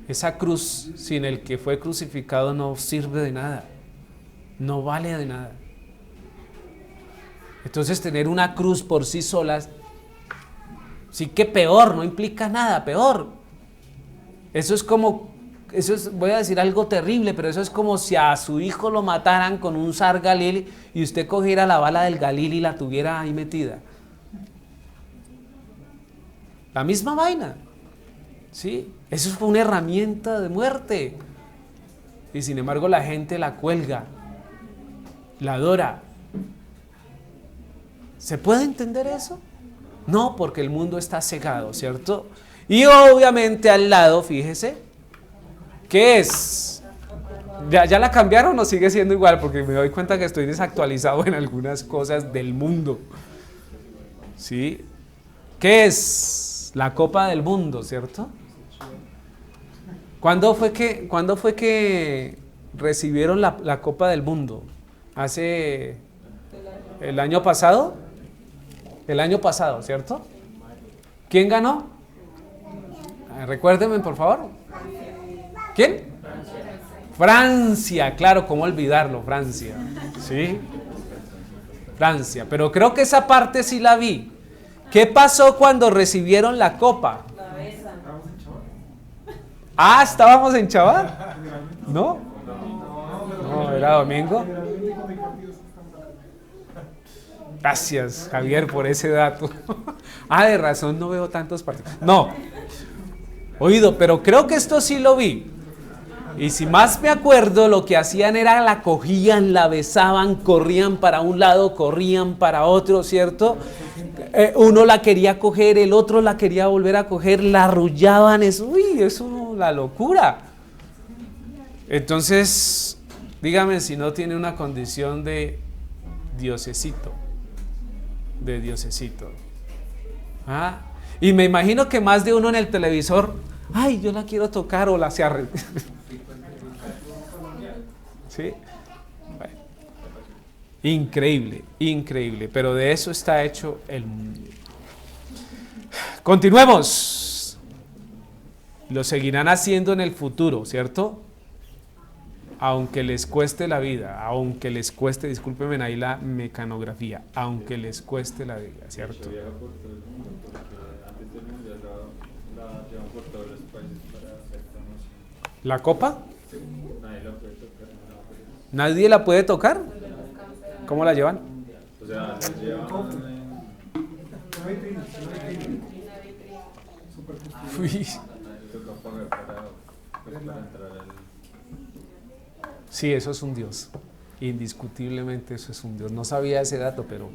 esa cruz sin el que fue crucificado no sirve de nada, no vale de nada. Entonces tener una cruz por sí sola, sí que peor, no implica nada, peor. Eso es, voy a decir algo terrible, pero eso es como si a su hijo lo mataran con un zar Galil y usted cogiera la bala del Galil y la tuviera ahí metida. La misma vaina, ¿sí? Eso es una herramienta de muerte. Y sin embargo la gente la cuelga, la adora. ¿Se puede entender eso? No, porque el mundo está cegado, ¿cierto? Y obviamente al lado, fíjese, ¿qué es? ¿Ya la cambiaron o sigue siendo igual? Porque me doy cuenta que estoy desactualizado en algunas cosas del mundo. ¿Sí? ¿Qué es? La Copa del Mundo, ¿cierto? ¿Cuándo fue que recibieron la Copa del Mundo? ¿Hace el año pasado? El año pasado, ¿cierto? ¿Quién ganó? Recuérdenme, por favor. ¿Quién? Francia, claro, ¿cómo olvidarlo? Francia, ¿sí? Francia, pero creo que esa parte sí la vi. ¿Qué pasó cuando recibieron la copa? Ah, ¿estábamos en Chabar? ¿No? No, era domingo. Gracias, Javier, por ese dato. De razón no veo tantos partidos. No, oído, pero creo que esto sí lo vi. Y si más me acuerdo, lo que hacían era la cogían, la besaban, corrían para un lado, corrían para otro, ¿cierto? Uno la quería coger, el otro la quería volver a coger, la arrullaban, eso, la locura. Entonces, dígame si no tiene una condición de diosecito. De diosecito. Y me imagino que más de uno en el televisor, ay, yo la quiero tocar o la se arre. ¿Sí? Bueno. Increíble, increíble, pero de eso está hecho el mundo. Continuemos. Lo seguirán haciendo en el futuro, ¿cierto? Aunque les cueste la vida, aunque les cueste, discúlpenme ahí la mecanografía, aunque les cueste la vida, ¿cierto? ¿La copa? ¿Nadie la puede tocar? ¿Cómo la llevan? O sea, la llevan Sí, eso es un Dios. Indiscutiblemente eso es un Dios. No sabía ese dato, pero...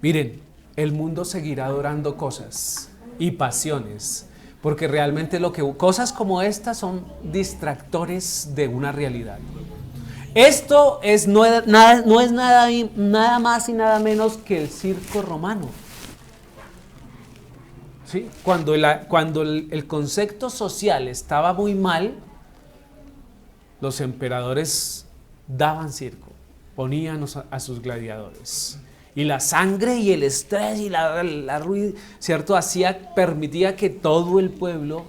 Miren, el mundo seguirá adorando cosas y pasiones, porque realmente cosas como estas son distractores de una realidad. Esto no es nada más y nada menos que el circo romano. ¿Sí? Cuando el concepto social estaba muy mal, los emperadores daban circo, ponían a sus gladiadores. Y la sangre y el estrés y la ruido, ¿cierto? Permitía que todo el pueblo,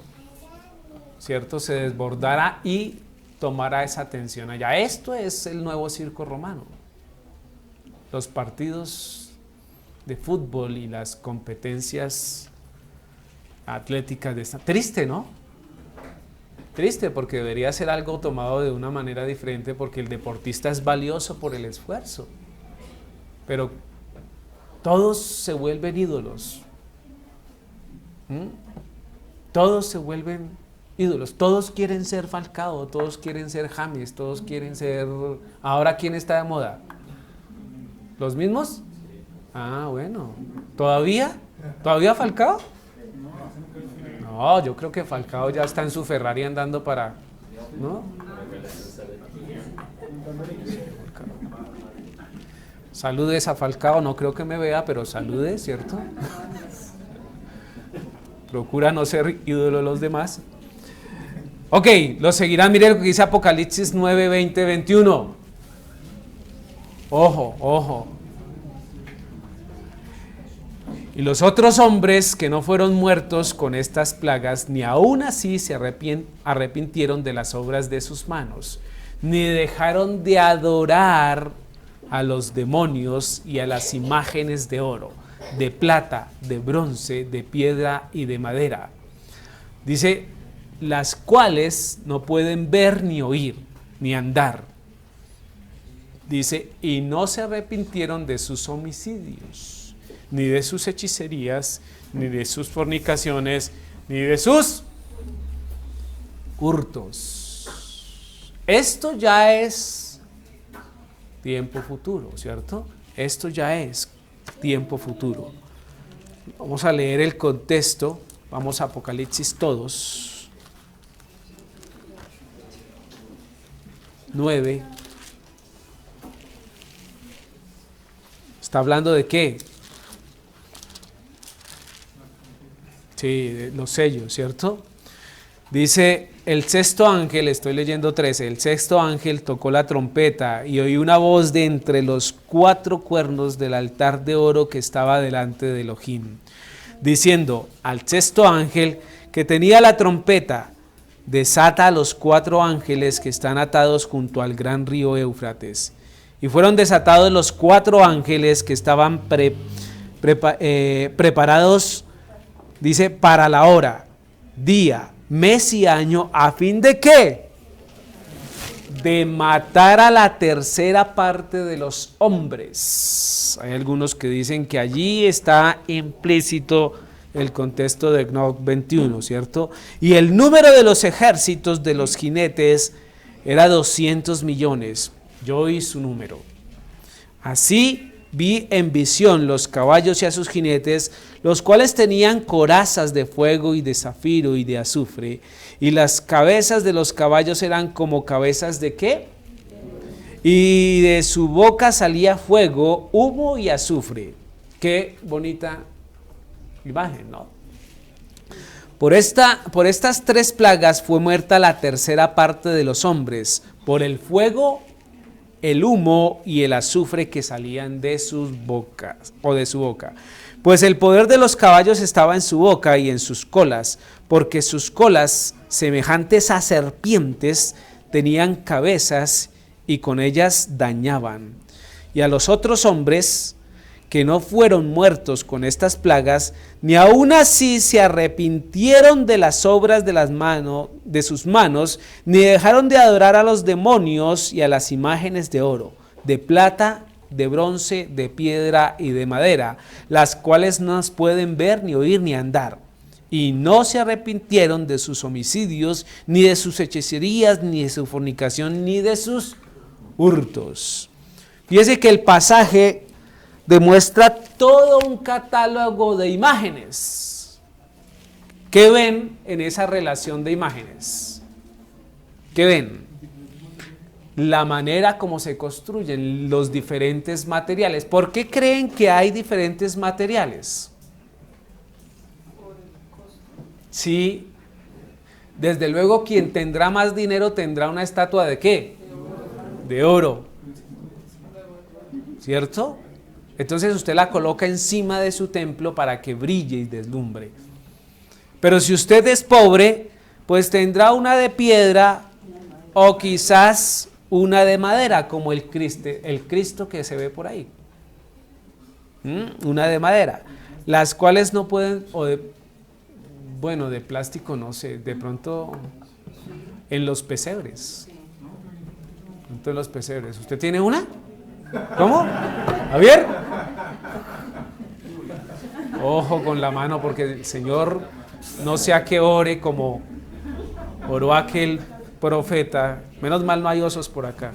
¿cierto?, se desbordara y tomara esa atención allá. Esto es el nuevo circo romano. Los partidos de fútbol y las competencias atléticas de esta. Triste, ¿no? Triste, porque debería ser algo tomado de una manera diferente, porque el deportista es valioso por el esfuerzo. Pero todos se vuelven ídolos. Todos se vuelven ídolos. Todos quieren ser Falcao, todos quieren ser James, todos quieren ser... ¿Ahora quién está de moda? ¿Los mismos? Ah, bueno. ¿Todavía? ¿Todavía Falcao? No, yo creo que Falcao ya está en su Ferrari andando para... ¿No? Saludes a Falcao, no creo que me vea, pero salude, ¿cierto? Procura no ser ídolo de los demás. Ok, lo seguirán, miren lo que dice Apocalipsis 9, 20, 21. Ojo, ojo. Y los otros hombres que no fueron muertos con estas plagas, ni aún así se arrepintieron de las obras de sus manos, ni dejaron de adorar a los demonios y a las imágenes de oro, de plata, de bronce, de piedra y de madera. Dice, las cuales no pueden ver ni oír, ni andar. Dice, y no se arrepintieron de sus homicidios, ni de sus hechicerías, ni de sus fornicaciones, ni de sus hurtos. Esto ya es tiempo futuro, ¿cierto? Esto ya es tiempo futuro. Vamos a leer el contexto. Vamos a Apocalipsis todos. 9. ¿Está hablando de qué? Sí, de los sellos, ¿cierto? Dice, el sexto ángel, estoy leyendo 13, el sexto ángel tocó la trompeta y oí una voz de entre los 4 cuernos del altar de oro que estaba delante de Elohim, diciendo al sexto ángel que tenía la trompeta, desata a los 4 ángeles que están atados junto al gran río Éufrates. Y fueron desatados los 4 ángeles que estaban preparados, dice, para la hora, día, mes y año, ¿a fin de qué? De matar a la tercera parte de los hombres. Hay algunos que dicen que allí está implícito el contexto de Enoc 21, ¿cierto? Y el número de los ejércitos de los jinetes era 200 millones. Yo oí su número. Así vi en visión los caballos y a sus jinetes, los cuales tenían corazas de fuego y de zafiro y de azufre, y las cabezas de los caballos eran como cabezas de ¿qué? Y de su boca salía fuego, humo y azufre. Qué bonita imagen, ¿no? Por estas 3 plagas fue muerta la tercera parte de los hombres, por el fuego, el humo y el azufre que salían de sus bocas o de su boca. Pues el poder de los caballos estaba en su boca y en sus colas, porque sus colas, semejantes a serpientes, tenían cabezas y con ellas dañaban. Y a los otros hombres que no fueron muertos con estas plagas, ni aun así se arrepintieron de las obras de sus manos, ni dejaron de adorar a los demonios y a las imágenes de oro, de plata, de bronce, de piedra y de madera, las cuales no pueden ver, ni oír, ni andar. y no se arrepintieron de sus homicidios, ni de sus hechicerías, ni de su fornicación, ni de sus hurtos. Fíjese que el pasaje demuestra todo un catálogo de imágenes. ¿Qué ven en esa relación de imágenes? ¿Qué ven? La manera como se construyen los diferentes materiales. ¿Por qué creen que hay diferentes materiales? Sí, desde luego quien tendrá más dinero tendrá una estatua ¿de qué? De oro. ¿Cierto? Entonces usted la coloca encima de su templo para que brille y deslumbre. Pero si usted es pobre, pues tendrá una de piedra o quizás una de madera, como el Cristo que se ve por ahí. Una de madera, las cuales no pueden, de plástico no sé, de pronto en los pesebres. En los pesebres. ¿Usted tiene una? ¿Cómo? ¿Javier? Ojo con la mano porque el Señor no sea que ore como oró aquel profeta. Menos mal no hay osos por acá.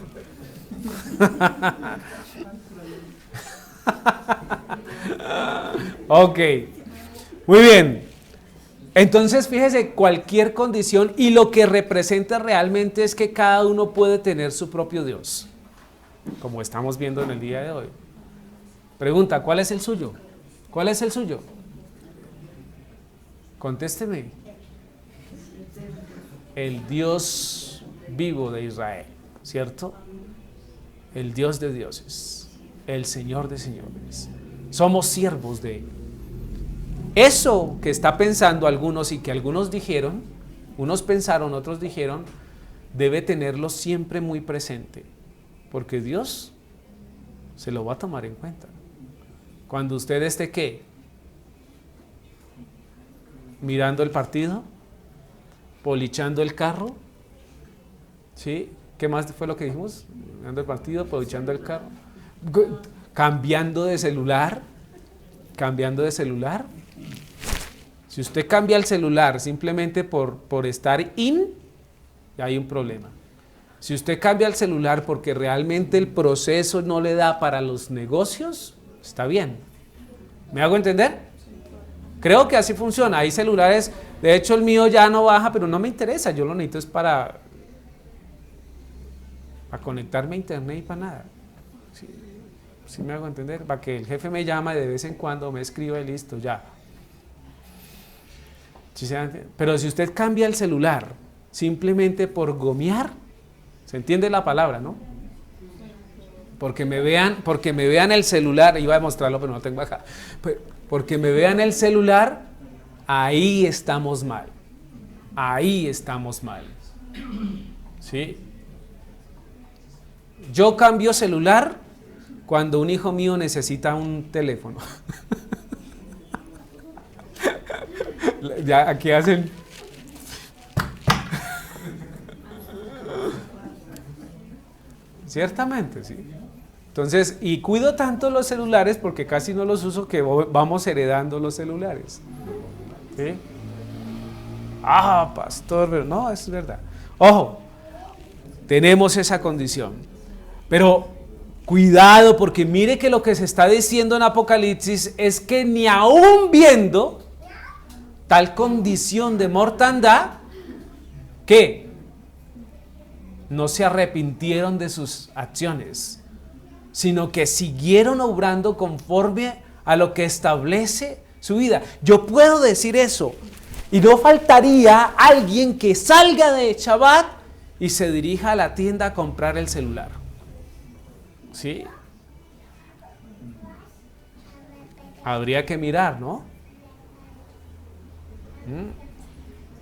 Ok, muy bien. Entonces fíjese, cualquier condición y lo que representa realmente es que cada uno puede tener su propio Dios, como estamos viendo en el día de hoy. Pregunta, ¿cuál es el suyo? ¿Cuál es el suyo? Contésteme. El Dios vivo de Israel, ¿cierto? El Dios de dioses, el Señor de señores. Somos siervos de Él. Eso que está pensando algunos y que algunos dijeron, unos pensaron, otros dijeron, debe tenerlo siempre muy presente, porque Dios se lo va a tomar en cuenta. Cuando usted esté, ¿qué? Mirando el partido, polichando el carro, ¿sí? ¿Qué más fue lo que dijimos? Mirando el partido, polichando el carro, cambiando de celular. Si usted cambia el celular simplemente por estar ya hay un problema. Si usted cambia el celular porque realmente el proceso no le da para los negocios, está bien. ¿Me hago entender? Creo que así funciona. Hay celulares, de hecho el mío ya no baja, pero no me interesa. Yo lo necesito es para conectarme a internet y para nada. ¿Sí me hago entender? Para que el jefe me llama de vez en cuando, me escriba y listo, ya. ¿Sí se entiende? Pero si usted cambia el celular simplemente por gomear, ¿se entiende la palabra, no? Porque me vean el celular, iba a mostrarlo pero no tengo acá, porque me vean el celular, ahí estamos mal, ¿sí? Yo cambio celular cuando un hijo mío necesita un teléfono. Ya aquí hacen. Ciertamente, sí. Entonces, y cuido tanto los celulares porque casi no los uso que vamos heredando los celulares. ¿Sí? Ah, pastor, no, es verdad. Ojo, tenemos esa condición. Pero cuidado, porque mire que lo que se está diciendo en Apocalipsis es que ni aún viendo tal condición de mortandad, que no se arrepintieron de sus acciones, sino que siguieron obrando conforme a lo que establece su vida. Yo puedo decir eso, y no faltaría alguien que salga de Shabbat y se dirija a la tienda a comprar el celular. ¿Sí? Habría que mirar, ¿no?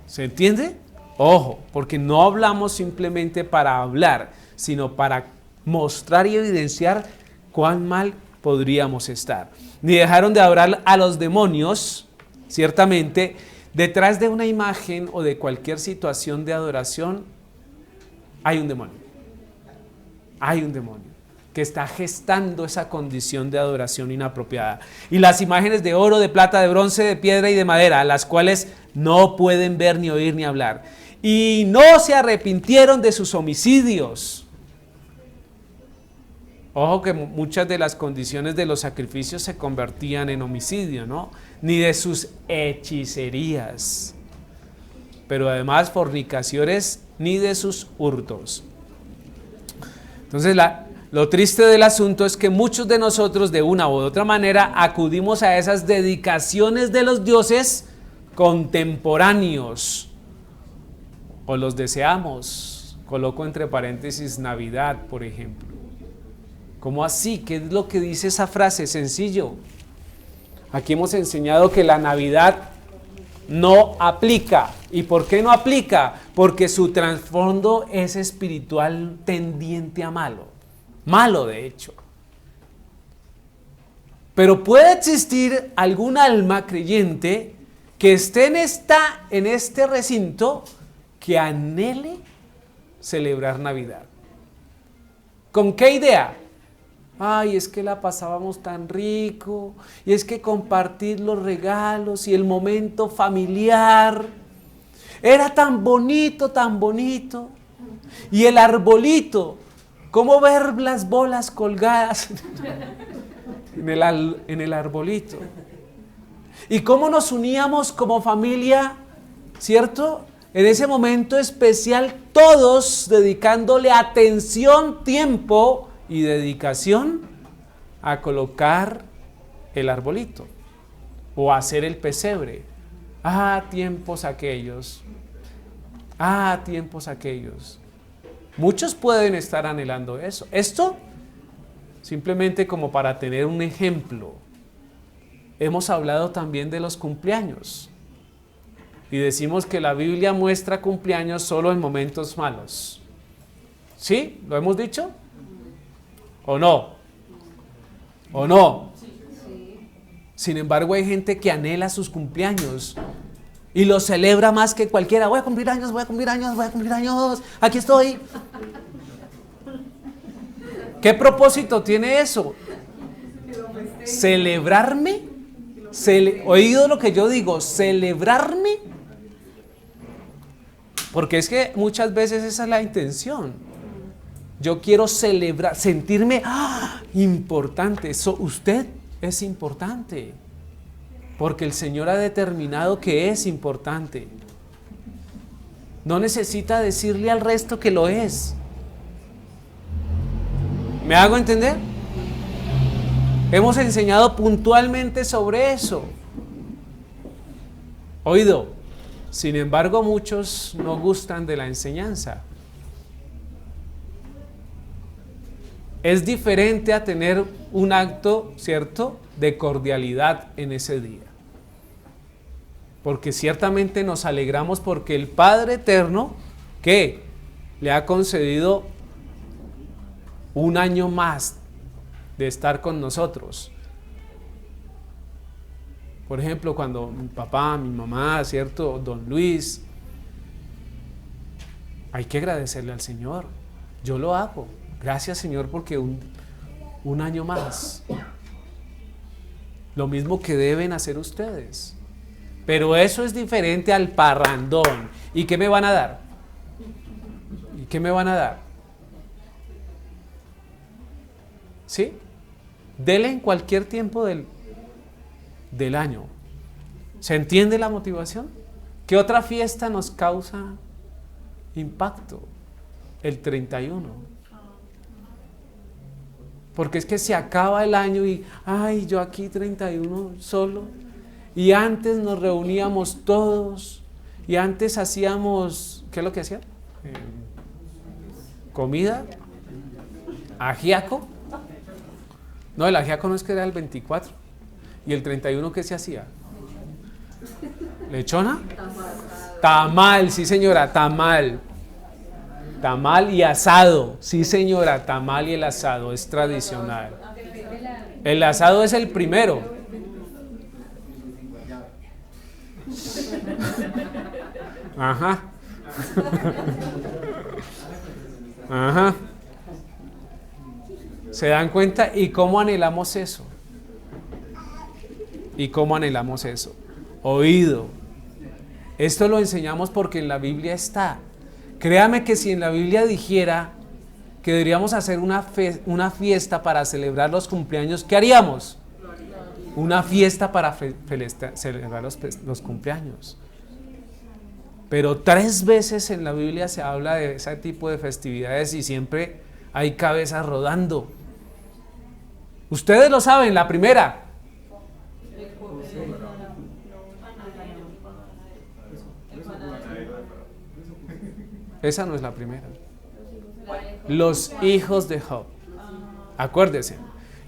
¿Se entiende? Ojo, porque no hablamos simplemente para hablar, sino para mostrar y evidenciar cuán mal podríamos estar. Ni dejaron de adorar a los demonios. Ciertamente, detrás de una imagen o de cualquier situación de adoración hay un demonio. Hay un demonio que está gestando esa condición de adoración inapropiada. Y las imágenes de oro, de plata, de bronce, de piedra y de madera, las cuales no pueden ver, ni oír, ni hablar. Y no se arrepintieron de sus homicidios. Ojo que muchas de las condiciones de los sacrificios se convertían en homicidio, ¿no? Ni de sus hechicerías. Pero además fornicaciones, ni de sus hurtos. Entonces lo triste del asunto es que muchos de nosotros de una u otra manera acudimos a esas dedicaciones de los dioses contemporáneos o los deseamos. Coloco entre paréntesis Navidad, por ejemplo. ¿Cómo así? ¿Qué es lo que dice esa frase? Sencillo. Aquí hemos enseñado que la Navidad no aplica. ¿Y por qué no aplica? Porque su trasfondo es espiritual tendiente a malo. Malo, de hecho. Pero puede existir algún alma creyente que esté en este recinto que anhele celebrar Navidad. ¿Con qué idea? Ay, es que la pasábamos tan rico, y es que compartir los regalos y el momento familiar era tan bonito, y el arbolito, cómo ver las bolas colgadas en el arbolito, y cómo nos uníamos como familia, ¿cierto? En ese momento especial, todos dedicándole atención, tiempo y dedicación a colocar el arbolito o a hacer el pesebre. Tiempos aquellos. Tiempos aquellos. Muchos pueden estar anhelando eso. Esto simplemente como para tener un ejemplo. Hemos hablado también de los cumpleaños y decimos que la Biblia muestra cumpleaños solo en momentos malos. ¿Sí? ¿Lo hemos dicho? ¿O no? ¿O no? Sin embargo, hay gente que anhela sus cumpleaños y los celebra más que cualquiera. Voy a cumplir años, aquí estoy. ¿Qué propósito tiene eso? ¿Celebrarme? ¿Oído lo que yo digo? ¿Celebrarme? Porque es que muchas veces esa es la intención. Yo quiero celebrar, sentirme importante. Usted es importante. Porque el Señor ha determinado que es importante. No necesita decirle al resto que lo es. ¿Me hago entender? Hemos enseñado puntualmente sobre eso. Oído. Sin embargo, muchos no gustan de la enseñanza. Es diferente a tener un acto, ¿cierto?, de cordialidad en ese día. Porque ciertamente nos alegramos porque el Padre Eterno, ¿qué? Le ha concedido un año más de estar con nosotros. Por ejemplo, cuando mi papá, mi mamá, ¿cierto?, don Luis, hay que agradecerle al Señor. Yo lo hago. Gracias, Señor, porque un año más. Lo mismo que deben hacer ustedes. Pero eso es diferente al parrandón. ¿Y qué me van a dar? ¿Y qué me van a dar? ¿Sí? Dele en cualquier tiempo del año. ¿Se entiende la motivación? ¿Qué otra fiesta nos causa impacto? El 31. Porque es que se acaba el año y, yo aquí 31 solo. Y antes nos reuníamos todos. Y antes hacíamos, ¿qué es lo que hacían? Comida. Ajiaco. No, el ajiaco no es que era el 24. ¿Y el 31 qué se hacía? ¿Lechona? Tamal, sí señora, tamal. Tamal y asado, sí señora, tamal y el asado es tradicional. El asado es el primero. Ajá. Ajá. ¿Se dan cuenta? ¿Y cómo anhelamos eso? ¿Y cómo anhelamos eso? Oído. Esto lo enseñamos porque en la Biblia está. Créame que si en la Biblia dijera que deberíamos hacer una fiesta para celebrar los cumpleaños, ¿qué haríamos? Una fiesta para celebrar los cumpleaños. Pero 3 veces en la Biblia se habla de ese tipo de festividades y siempre hay cabezas rodando. Ustedes lo saben, la primera. Esa no es la primera. Los hijos de Job. Acuérdese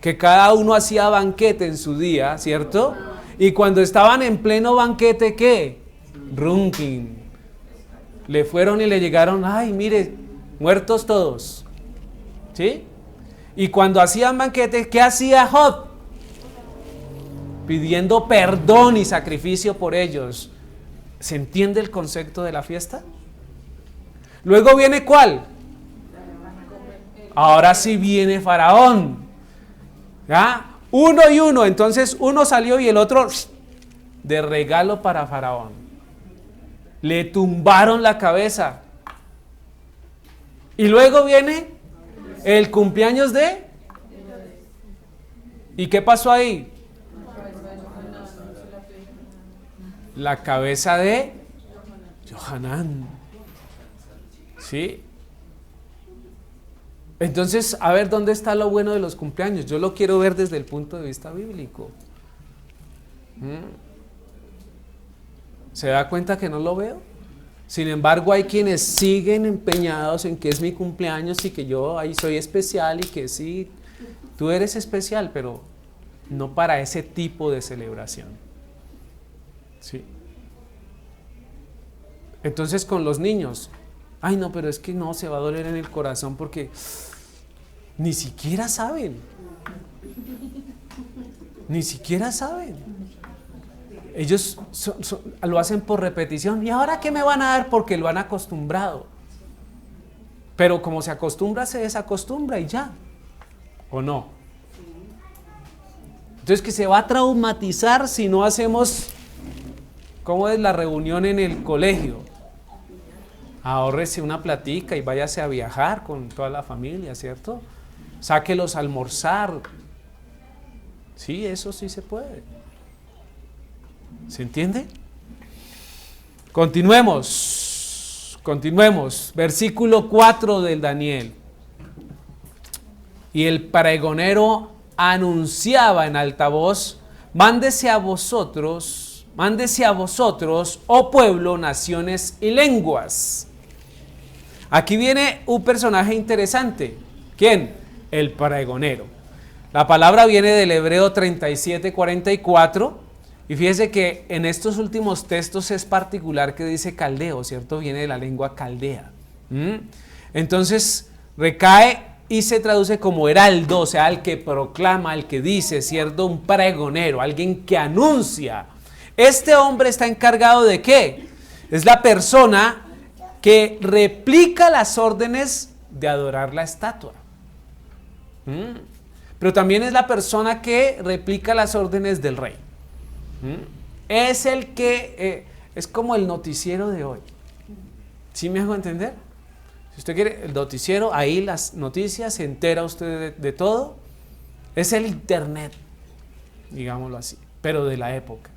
que cada uno hacía banquete en su día, ¿cierto? Y cuando estaban en pleno banquete, ¿qué? Runking. Le fueron y le llegaron, ay, mire, muertos todos. ¿Sí? Y cuando hacían banquete, ¿qué hacía Job? Pidiendo perdón y sacrificio por ellos. ¿Se entiende el concepto de la fiesta? Luego viene ¿cuál? Ahora sí viene Faraón. ¿Ya? Uno y uno. Entonces uno salió y el otro de regalo para Faraón. Le tumbaron la cabeza. Y luego viene el cumpleaños de... ¿Y qué pasó ahí? La cabeza de Johanán. ¿Sí? Entonces, a ver, ¿dónde está lo bueno de los cumpleaños? Yo lo quiero ver desde el punto de vista bíblico. ¿Se da cuenta que no lo veo? Sin embargo, hay quienes siguen empeñados en que es mi cumpleaños y que yo ahí soy especial y que sí, tú eres especial, pero no para ese tipo de celebración. ¿Sí? Entonces, con los niños, ay no, pero es que no, se va a doler en el corazón porque ni siquiera saben. Ni siquiera saben. Ellos lo hacen por repetición. ¿Y ahora qué me van a dar? Porque lo han acostumbrado. Pero como se acostumbra, se desacostumbra y ya. ¿O no? Entonces, que se va a traumatizar si no hacemos, ¿cómo es la reunión en el colegio? Ahórrese una platica y váyase a viajar con toda la familia, ¿cierto? Sáquelos a almorzar. Sí, eso sí se puede. ¿Se entiende? Continuemos. Versículo 4 del Daniel. Y el pregonero anunciaba en alta voz: mándese a vosotros, oh pueblo, naciones y lenguas. Aquí viene un personaje interesante. ¿Quién? El pregonero. La palabra viene del hebreo 37:44 y fíjese que en estos últimos textos es particular que dice caldeo, ¿cierto? Viene de la lengua caldea. Entonces recae y se traduce como heraldo, o sea, el que proclama, el que dice, ¿cierto? Un pregonero, alguien que anuncia. Este hombre está encargado de ¿qué? Es la persona que replica las órdenes de adorar la estatua. Pero también es la persona que replica las órdenes del rey. Es el que es como el noticiero de hoy. ¿Sí me hago entender? Si usted quiere el noticiero, ahí las noticias, se entera usted de todo. Es el internet, digámoslo así, pero de la época.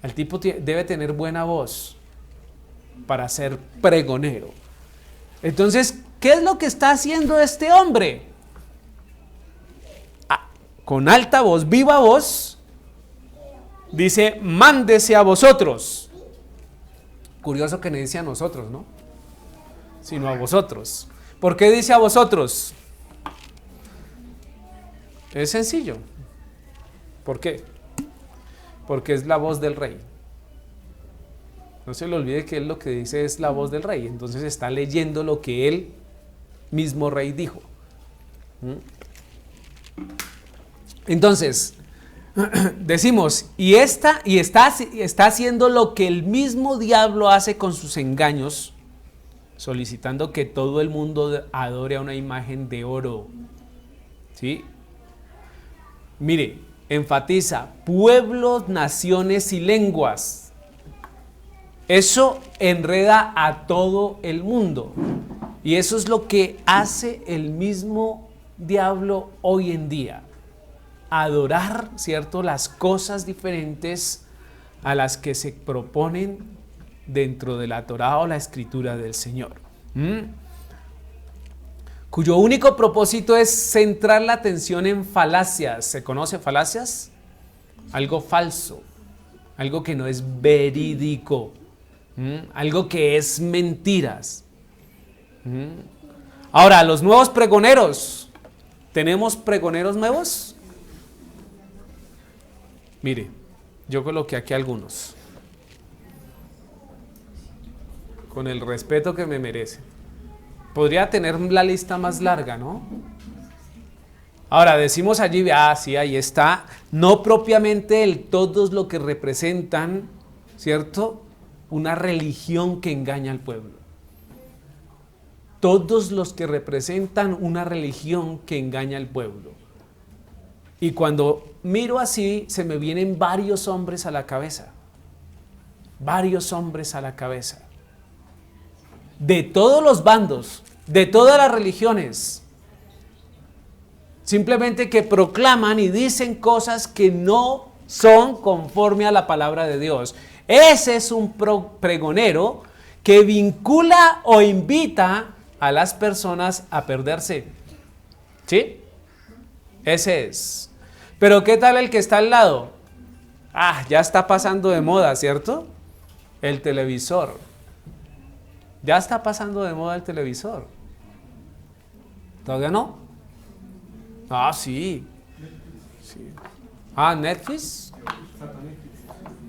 El tipo debe tener buena voz para ser pregonero. Entonces, ¿qué es lo que está haciendo este hombre? Con alta voz, viva voz, dice: mándese a vosotros. Curioso que no dice a nosotros, ¿no? Sino a vosotros. ¿Por qué dice a vosotros? Es sencillo. ¿Por qué? Porque es la voz del rey. No se le olvide que él lo que dice es la voz del rey. Entonces está leyendo lo que él mismo rey dijo. Entonces, decimos, y está haciendo lo que el mismo diablo hace con sus engaños, solicitando que todo el mundo adore a una imagen de oro. ¿Sí? Mire, enfatiza pueblos, naciones y lenguas. Eso enreda a todo el mundo. Y eso es lo que hace el mismo diablo hoy en día. Adorar, ¿cierto?, las cosas diferentes a las que se proponen dentro de la Torá o la escritura del Señor. Cuyo único propósito es centrar la atención en falacias. ¿Se conoce falacias? Algo falso, algo que no es verídico, algo que es mentiras. Ahora, los nuevos pregoneros. ¿Tenemos pregoneros nuevos? Mire, yo coloqué aquí algunos, con el respeto que me merece. Podría tener la lista más larga, ¿no? Ahora, decimos allí, sí, ahí está, no propiamente todos lo que representan, ¿cierto?, una religión que engaña al pueblo. Todos los que representan una religión que engaña al pueblo. Y cuando miro así, se me vienen varios hombres a la cabeza. Varios hombres a la cabeza. De todos los bandos, de todas las religiones. Simplemente que proclaman y dicen cosas que no son conforme a la palabra de Dios. Ese es un pregonero que vincula o invita a las personas a perderse. ¿Sí? Ese es. Pero ¿qué tal el que está al lado? Ya está pasando de moda, ¿cierto? El televisor. Ya está pasando de moda el televisor. ¿Todavía no? Sí. Netflix.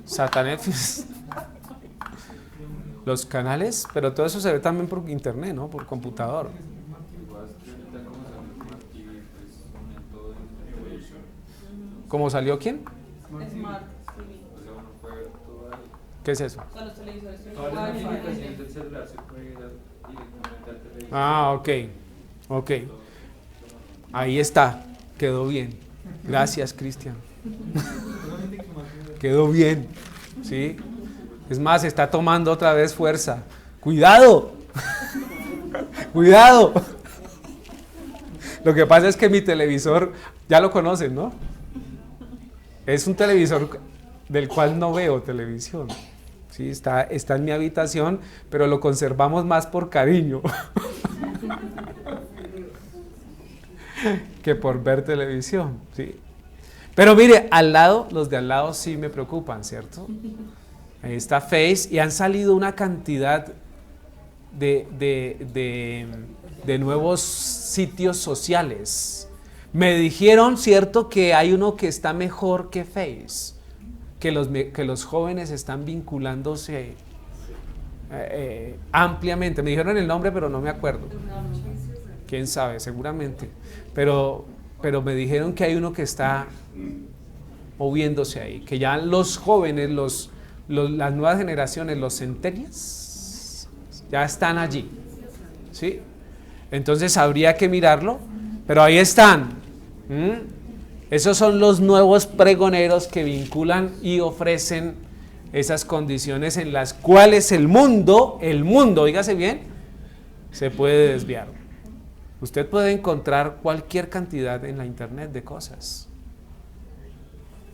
Satanetflix. Los canales, pero todo eso se ve también por internet, ¿no? Por computador. ¿Cómo salió quién? Smart TV. ¿Qué es eso? Son los televisores. Todas las notificaciones del celular se pueden ir directamente al televisor. Ok. Ahí está, quedó bien. Gracias, Cristian. Quedó bien, ¿sí? Es más, está tomando otra vez fuerza. ¡Cuidado! ¡Cuidado! Lo que pasa es que mi televisor, ya lo conocen, ¿no? Es un televisor del cual no veo televisión. Sí, está en mi habitación, pero lo conservamos más por cariño que por ver televisión, ¿sí? Pero mire, los de al lado sí me preocupan, ¿cierto? Ahí está Face y han salido una cantidad de nuevos sitios sociales. Me dijeron, ¿cierto?, que hay uno que está mejor que Face, que los jóvenes están vinculándose ampliamente. Me dijeron el nombre, pero no me acuerdo. ¿Quién sabe? Seguramente. Pero me dijeron que hay uno que está moviéndose ahí, que ya los jóvenes, las nuevas generaciones, los centennials, ya están allí, ¿sí? Entonces habría que mirarlo, pero ahí están. Esos son los nuevos pregoneros que vinculan y ofrecen esas condiciones en las cuales el mundo, oígase bien, se puede desviar. Usted puede encontrar cualquier cantidad en la internet de cosas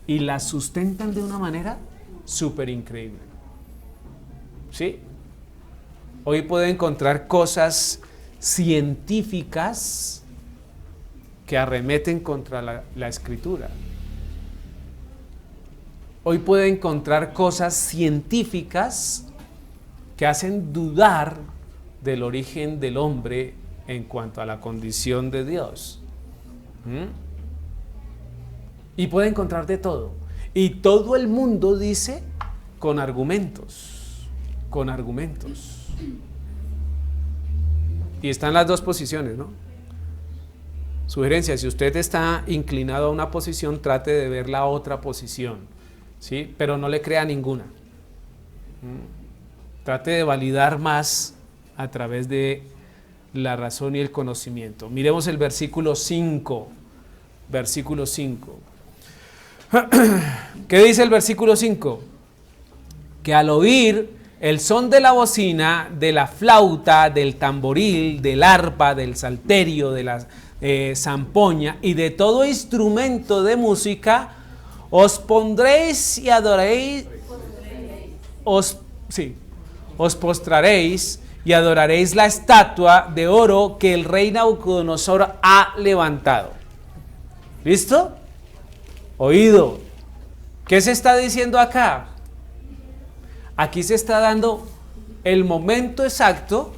y las sustentan de una manera súper increíble. ¿Sí? Hoy puede encontrar cosas científicas que arremeten contra la escritura. Hoy puede encontrar cosas científicas que hacen dudar del origen del hombre en cuanto a la condición de Dios. Y puede encontrar de todo. Y todo el mundo dice con argumentos. Y están las dos posiciones, ¿no? Sugerencia, si usted está inclinado a una posición, trate de ver la otra posición, ¿sí? Pero no le crea ninguna. Trate de validar más a través de la razón y el conocimiento. Miremos el versículo 5. Versículo 5. ¿Qué dice el versículo 5? Que al oír el son de la bocina, de la flauta, del tamboril, del arpa, del salterio, de la zampoña y de todo instrumento de música, os pondréis y adoraréis, os postraréis y adoraréis la estatua de oro que el rey Nabucodonosor ha levantado. ¿Listo? Oído. ¿Qué se está diciendo acá? Aquí se está dando el momento exacto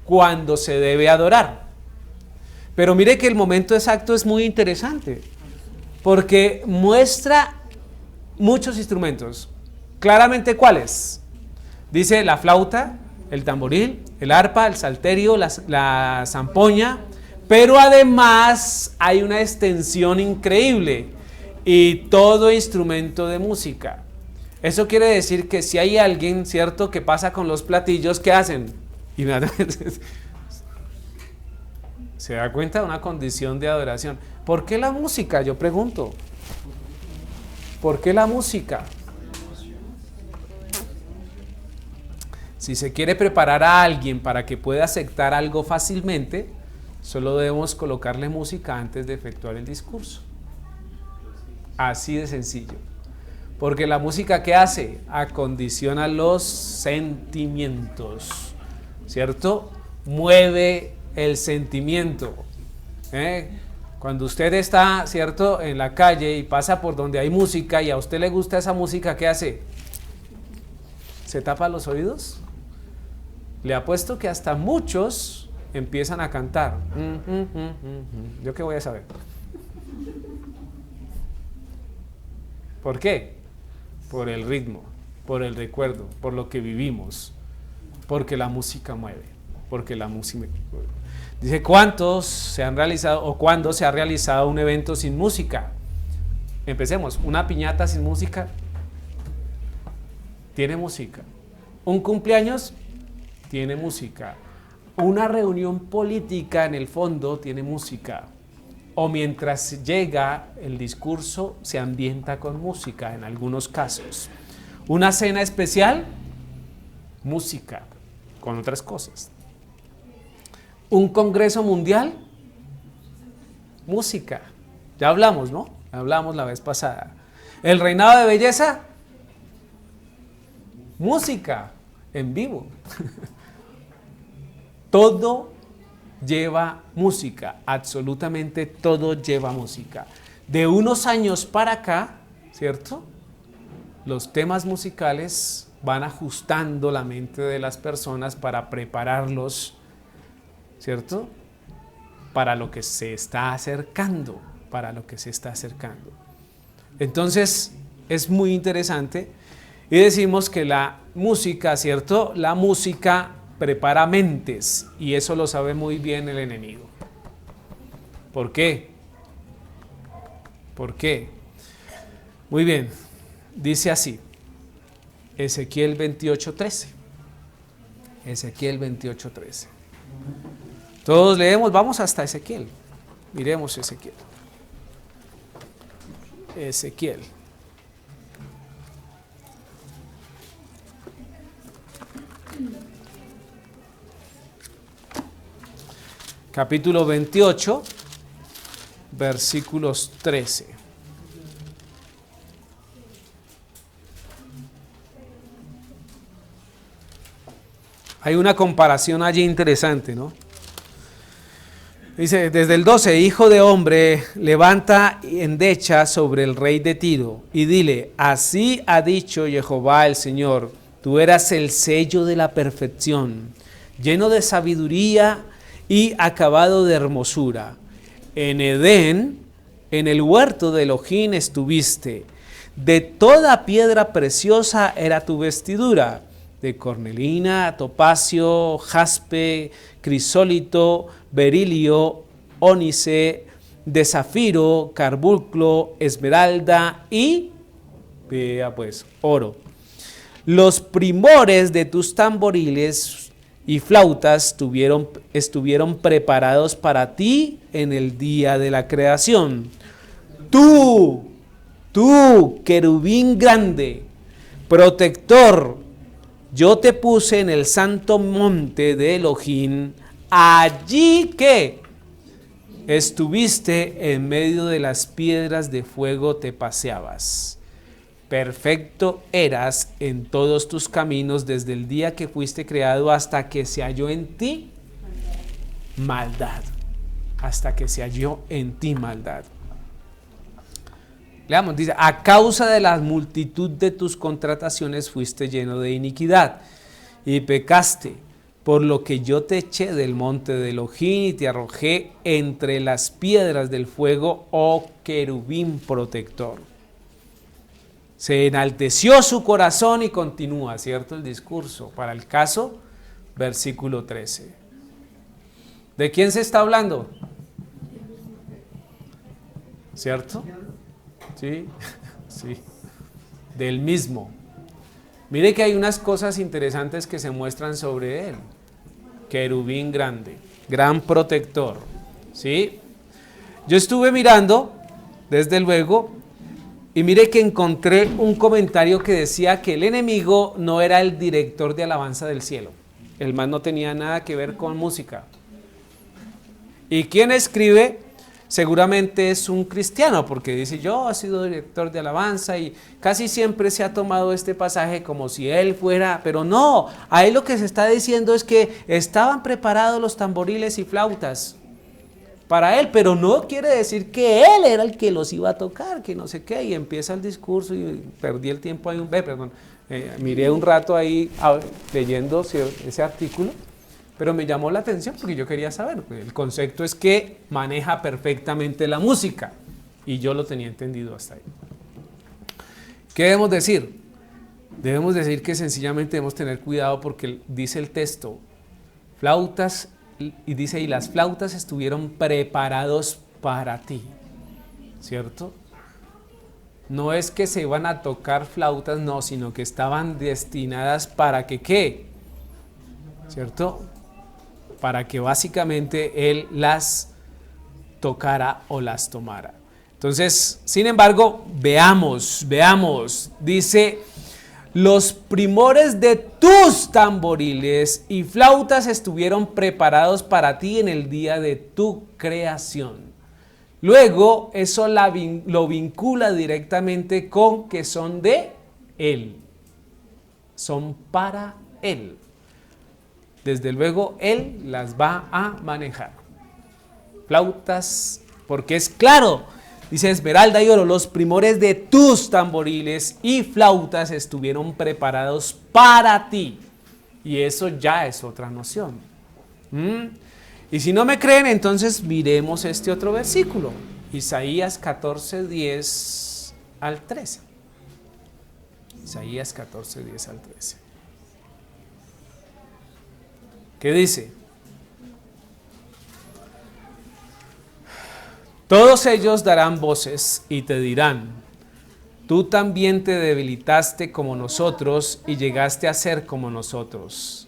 cuando se debe adorar. Pero mire que el momento exacto es muy interesante, porque muestra muchos instrumentos. Claramente, ¿cuáles? Dice la flauta, el tamboril, el arpa, el salterio, la zampoña, pero además hay una extensión increíble y todo instrumento de música. Eso quiere decir que si hay alguien, ¿cierto?, que pasa con los platillos, ¿qué hacen? ¿Se da cuenta de una condición de adoración? ¿Por qué la música? Yo pregunto. ¿Por qué la música? Si se quiere preparar a alguien para que pueda aceptar algo fácilmente, solo debemos colocarle música antes de efectuar el discurso. Así de sencillo. Porque la música, ¿qué hace? Acondiciona los sentimientos, ¿cierto? Mueve el sentimiento. Cuando usted está, ¿cierto?, en la calle y pasa por donde hay música y a usted le gusta esa música, ¿qué hace? ¿Se tapa los oídos? Le apuesto que hasta muchos empiezan a cantar. ¿Yo qué voy a saber? ¿Por qué? Por el ritmo, por el recuerdo, por lo que vivimos, porque la música mueve, porque la música mueve. Dice, ¿cuántos se han realizado o cuándo se ha realizado un evento sin música? Empecemos, una piñata sin música, tiene música. Un cumpleaños, tiene música. Una reunión política en el fondo tiene música. O mientras llega el discurso se ambienta con música en algunos casos. Una cena especial, música, con otras cosas. Un congreso mundial, música. Ya hablamos, ¿no? Hablamos la vez pasada. El reinado de belleza, música en vivo. Todo lleva música, absolutamente todo lleva música. De unos años para acá, ¿cierto?, los temas musicales van ajustando la mente de las personas para prepararlos, ¿cierto?, para lo que se está acercando, Entonces, es muy interesante y decimos que la música, ¿cierto?, la música prepara mentes y eso lo sabe muy bien el enemigo. ¿Por qué? ¿Por qué? Muy bien, dice así, Ezequiel 28:13. Ezequiel 28:13. Todos leemos, vamos hasta Ezequiel. Miremos Ezequiel. Ezequiel. Capítulo 28, versículos 13. Hay una comparación allí interesante, ¿no? Dice, desde el 12, hijo de hombre, levanta endecha sobre el rey de Tiro y dile, así ha dicho Jehová el Señor, tú eras el sello de la perfección, lleno de sabiduría y acabado de hermosura. En Edén, en el huerto de Elohim estuviste. De toda piedra preciosa era tu vestidura, de cornelina, topacio, jaspe, crisólito, berilio, ónice, de zafiro, carbunclo, esmeralda y, vea pues, oro. Los primores de tus tamboriles y flautas estuvieron preparados para ti en el día de la creación. Tú, querubín grande, protector yo te puse en el santo monte de Elohim, allí que estuviste en medio de las piedras de fuego te paseabas. Perfecto eras en todos tus caminos desde el día que fuiste creado hasta que se halló en ti maldad. Hasta que se halló en ti maldad. Leamos, dice, a causa de la multitud de tus contrataciones fuiste lleno de iniquidad y pecaste, por lo que yo te eché del monte de Elohim y te arrojé entre las piedras del fuego, oh querubín protector. Se enalteció su corazón y continúa, ¿cierto? El discurso. Para el caso, versículo 13. ¿De quién se está hablando? ¿Cierto? Sí, sí. Del mismo. Mire que hay unas cosas interesantes que se muestran sobre él. Querubín grande, gran protector. ¿Sí? Yo estuve mirando, desde luego, y mire que encontré un comentario que decía que el enemigo no era el director de alabanza del cielo. El man no tenía nada que ver con música. Y quien escribe seguramente es un cristiano, porque dice, yo he sido director de alabanza, y casi siempre se ha tomado este pasaje como si él fuera, pero no, ahí lo que se está diciendo es que estaban preparados los tamboriles y flautas para él, pero no quiere decir que él era el que los iba a tocar, que no sé qué, y empieza el discurso y perdí el tiempo ahí, miré un rato ahí leyendo ese artículo, pero me llamó la atención porque yo quería saber, el concepto es que maneja perfectamente la música, y yo lo tenía entendido hasta ahí. ¿Qué debemos decir? Debemos decir que sencillamente debemos tener cuidado porque dice el texto, flautas, y dice, y las flautas estuvieron preparados para ti, ¿cierto? No es que se iban a tocar flautas, no, sino que estaban destinadas para que, ¿qué? ¿Cierto? Para que básicamente él las tocara o las tomara. Entonces, sin embargo, veamos, dice, los primores de tus tamboriles y flautas estuvieron preparados para ti en el día de tu creación. Luego, eso lo vincula directamente con que son de él. Son para él. Desde luego, él las va a manejar. Flautas, porque es claro. Dice esmeralda y oro, los primores de tus tamboriles y flautas estuvieron preparados para ti. Y eso ya es otra noción. Y si no me creen, entonces miremos este otro versículo. Isaías 14, 10 al 13. Isaías 14, 10 al 13. ¿Qué dice? Todos ellos darán voces y te dirán, tú también te debilitaste como nosotros y llegaste a ser como nosotros.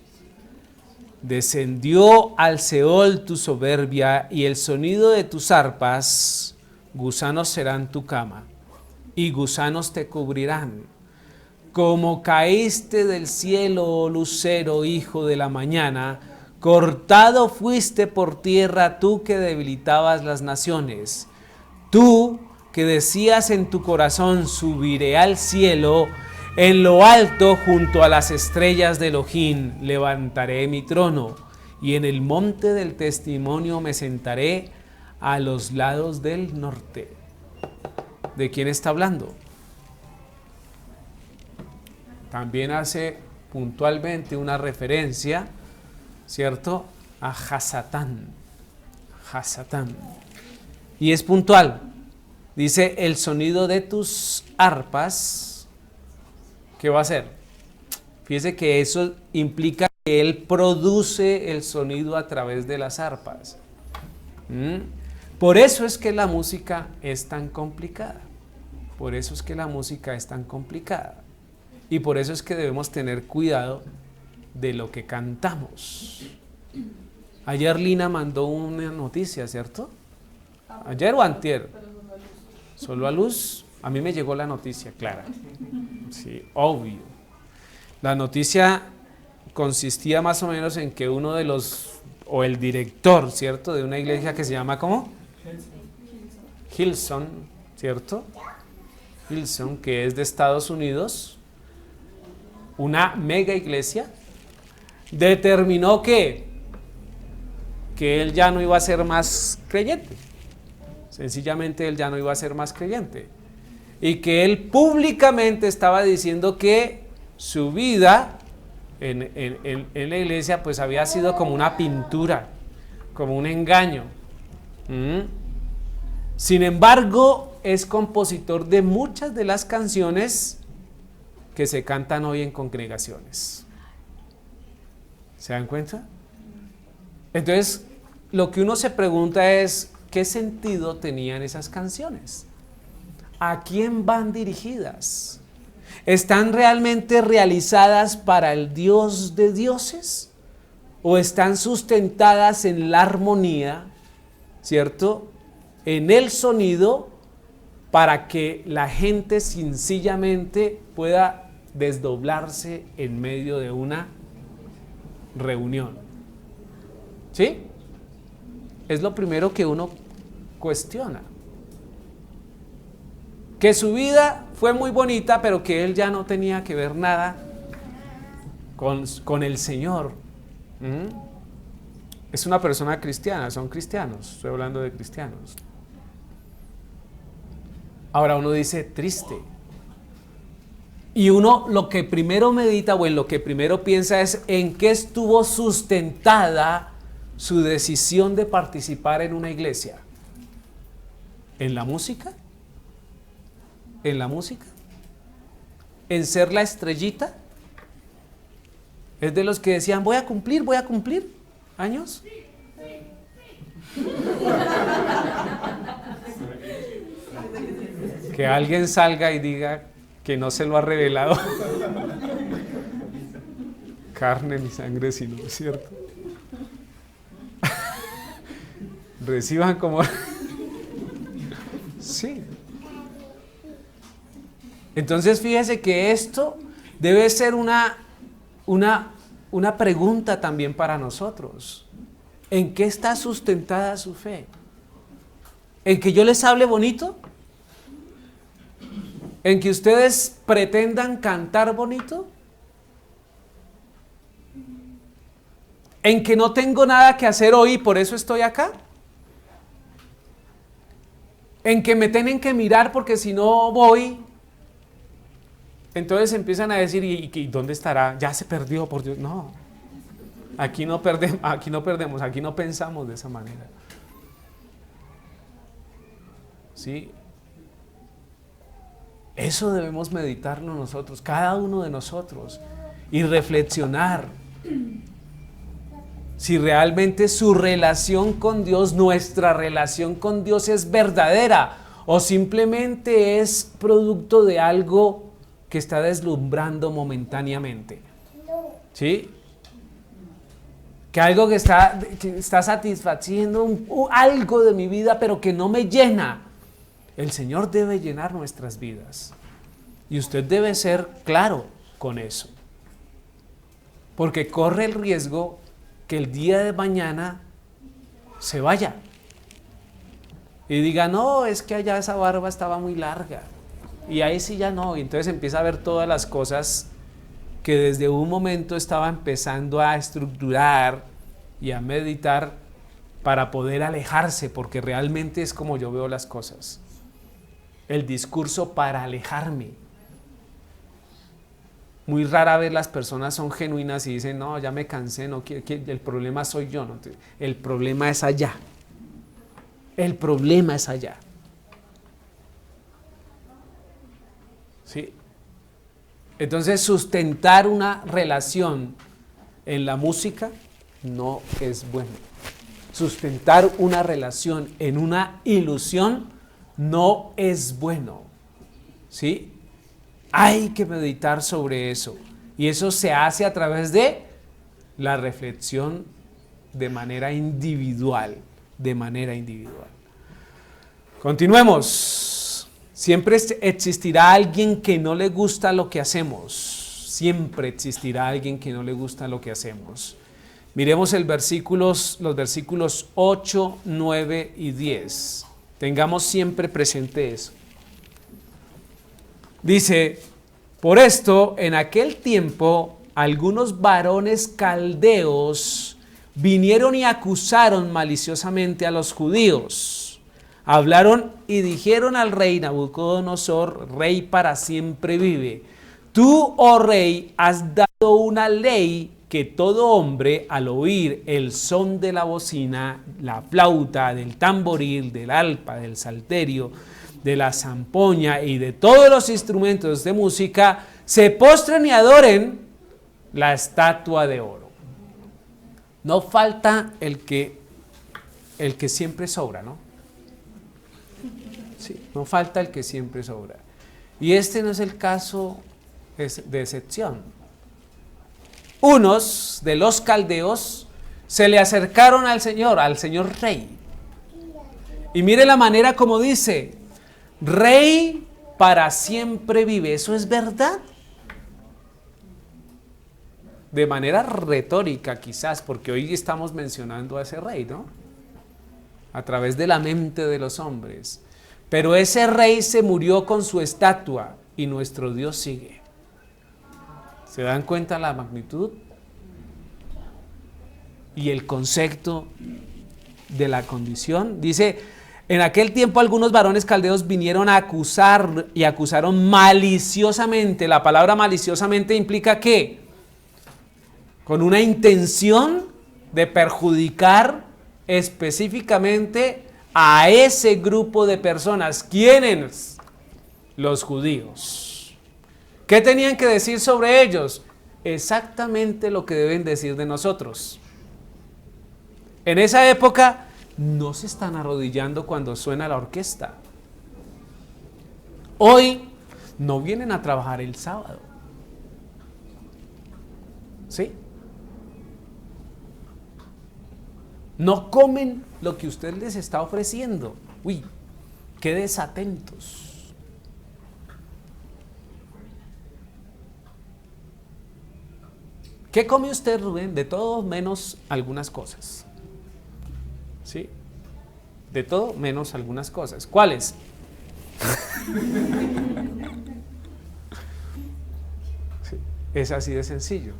Descendió al Seol tu soberbia y el sonido de tus arpas, gusanos serán tu cama y gusanos te cubrirán. Como caíste del cielo, oh lucero, hijo de la mañana, cortado fuiste por tierra tú que debilitabas las naciones. Tú que decías en tu corazón, subiré al cielo, en lo alto junto a las estrellas de Elohim levantaré mi trono, y en el monte del testimonio me sentaré a los lados del norte. ¿De quién está hablando? También hace puntualmente una referencia, ¿cierto? A Hasatán. Y es puntual. Dice, el sonido de tus arpas, ¿qué va a hacer? Fíjese que eso implica que él produce el sonido a través de las arpas. Por eso es que la música es tan complicada. Y por eso es que debemos tener cuidado de lo que cantamos. Ayer Lina mandó una noticia, ¿cierto? ¿Ayer o antier? Solo a luz. A mí me llegó la noticia clara. Sí, obvio. La noticia consistía más o menos en que uno de los, o el director, ¿cierto?, de una iglesia que se llama, ¿cómo? Hillsong, ¿cierto? Hillsong, que es de Estados Unidos, una mega iglesia, determinó que él ya no iba a ser más creyente. Sencillamente él ya no iba a ser más creyente. Y que él públicamente estaba diciendo que su vida en la iglesia pues había sido como una pintura, como un engaño. Sin embargo, es compositor de muchas de las canciones que se cantan hoy en congregaciones. ¿Se dan cuenta? Entonces, lo que uno se pregunta es, ¿qué sentido tenían esas canciones? ¿A quién van dirigidas? ¿Están realmente realizadas para el Dios de dioses? ¿O están sustentadas en la armonía, ¿cierto?, en el sonido, para que la gente sencillamente pueda desdoblarse en medio de una reunión? ¿Sí? Es lo primero que uno cuestiona. Que su vida fue muy bonita, pero que él ya no tenía que ver nada con el Señor. Es una persona cristiana, son cristianos, estoy hablando de cristianos. Ahora uno dice, triste. Y uno lo que primero medita, o en lo que primero piensa, es en qué estuvo sustentada su decisión de participar en una iglesia. ¿En la música? ¿En la música? ¿En ser la estrellita? ¿Es de los que decían, voy a cumplir años? Que alguien salga y diga que no se lo ha revelado carne ni sangre, sino, ¿cierto? Reciban como... Sí. Entonces fíjese que esto debe ser una pregunta también para nosotros. ¿En qué está sustentada su fe? ¿En que yo les hable bonito? ¿En que ustedes pretendan cantar bonito? ¿En que no tengo nada que hacer hoy y por eso estoy acá? ¿En que me tienen que mirar porque si no voy? Entonces empiezan a decir, ¿y dónde estará? Ya se perdió, por Dios. No, aquí no perdemos, aquí no pensamos de esa manera. ¿Sí? Eso debemos meditarlo nosotros, cada uno de nosotros, y reflexionar si realmente su relación con Dios, nuestra relación con Dios es verdadera o simplemente es producto de algo que está deslumbrando momentáneamente. ¿Sí? Que algo que está satisfaciendo algo de mi vida, pero que no me llena. El Señor debe llenar nuestras vidas. Y usted debe ser claro con eso. Porque corre el riesgo que el día de mañana se vaya. Y diga, no, es que allá esa barba estaba muy larga. Y ahí sí ya no. Y entonces empieza a ver todas las cosas que desde un momento estaba empezando a estructurar y a meditar para poder alejarse, porque realmente es como yo veo las cosas. El discurso para alejarme. Muy rara vez las personas son genuinas y dicen, no, ya me cansé, no quiero, el problema soy yo. No, el problema es allá. El problema es allá. ¿Sí? Entonces, sustentar una relación en la música no es bueno. Sustentar una relación en una ilusión no es bueno. ¿Sí? Hay que meditar sobre eso. Y eso se hace a través de la reflexión de manera individual. Continuemos. Siempre existirá alguien que no le gusta lo que hacemos. Siempre existirá alguien que no le gusta lo que hacemos. Miremos los versículos 8, 9 y 10. Tengamos siempre presente eso. Dice, por esto, en aquel tiempo, algunos varones caldeos vinieron y acusaron maliciosamente a los judíos. Hablaron y dijeron al rey Nabucodonosor, rey para siempre vive: tú, oh rey, has dado una ley que todo hombre, al oír el son de la bocina, la flauta, del tamboril, del arpa, del salterio, de la zampoña y de todos los instrumentos de música, se postren y adoren la estatua de oro. No falta el que siempre sobra, ¿no? Sí, no falta el que siempre sobra. Y este no es el caso de excepción. Unos de los caldeos se le acercaron al señor rey. Y mire la manera como dice: rey para siempre vive. ¿Eso es verdad? De manera retórica quizás, porque hoy estamos mencionando a ese rey, ¿no? A través de la mente de los hombres. Pero ese rey se murió con su estatua y nuestro Dios sigue. ¿Se dan cuenta la magnitud? Y el concepto de la condición. Dice, en aquel tiempo algunos varones caldeos vinieron a acusar y acusaron maliciosamente. La palabra maliciosamente implica ¿qué? Con una intención de perjudicar específicamente a ese grupo de personas. ¿Quiénes? Los judíos. ¿Qué tenían que decir sobre ellos? Exactamente lo que deben decir de nosotros. En esa época no se están arrodillando cuando suena la orquesta. Hoy no vienen a trabajar el sábado. ¿Sí? No comen lo que usted les está ofreciendo. Uy, qué desatentos. ¿Qué come usted, Rubén? De todo menos algunas cosas. ¿Sí? De todo menos algunas cosas. ¿Cuáles? Sí, es así de sencillo.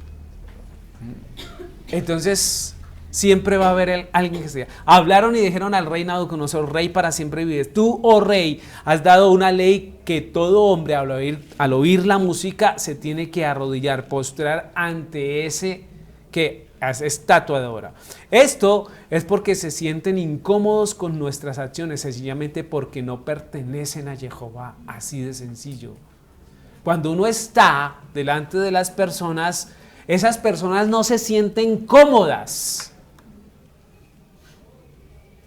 Entonces, siempre va a haber alguien que sea. Hablaron y dijeron al rey Nabucodonosor, rey para siempre vives. Tú, oh rey, has dado una ley que todo hombre al oír la música se tiene que arrodillar, postrar ante esa estatua de oro. Esto es porque se sienten incómodos con nuestras acciones, sencillamente porque no pertenecen a Jehová, así de sencillo. Cuando uno está delante de las personas, esas personas no se sienten cómodas.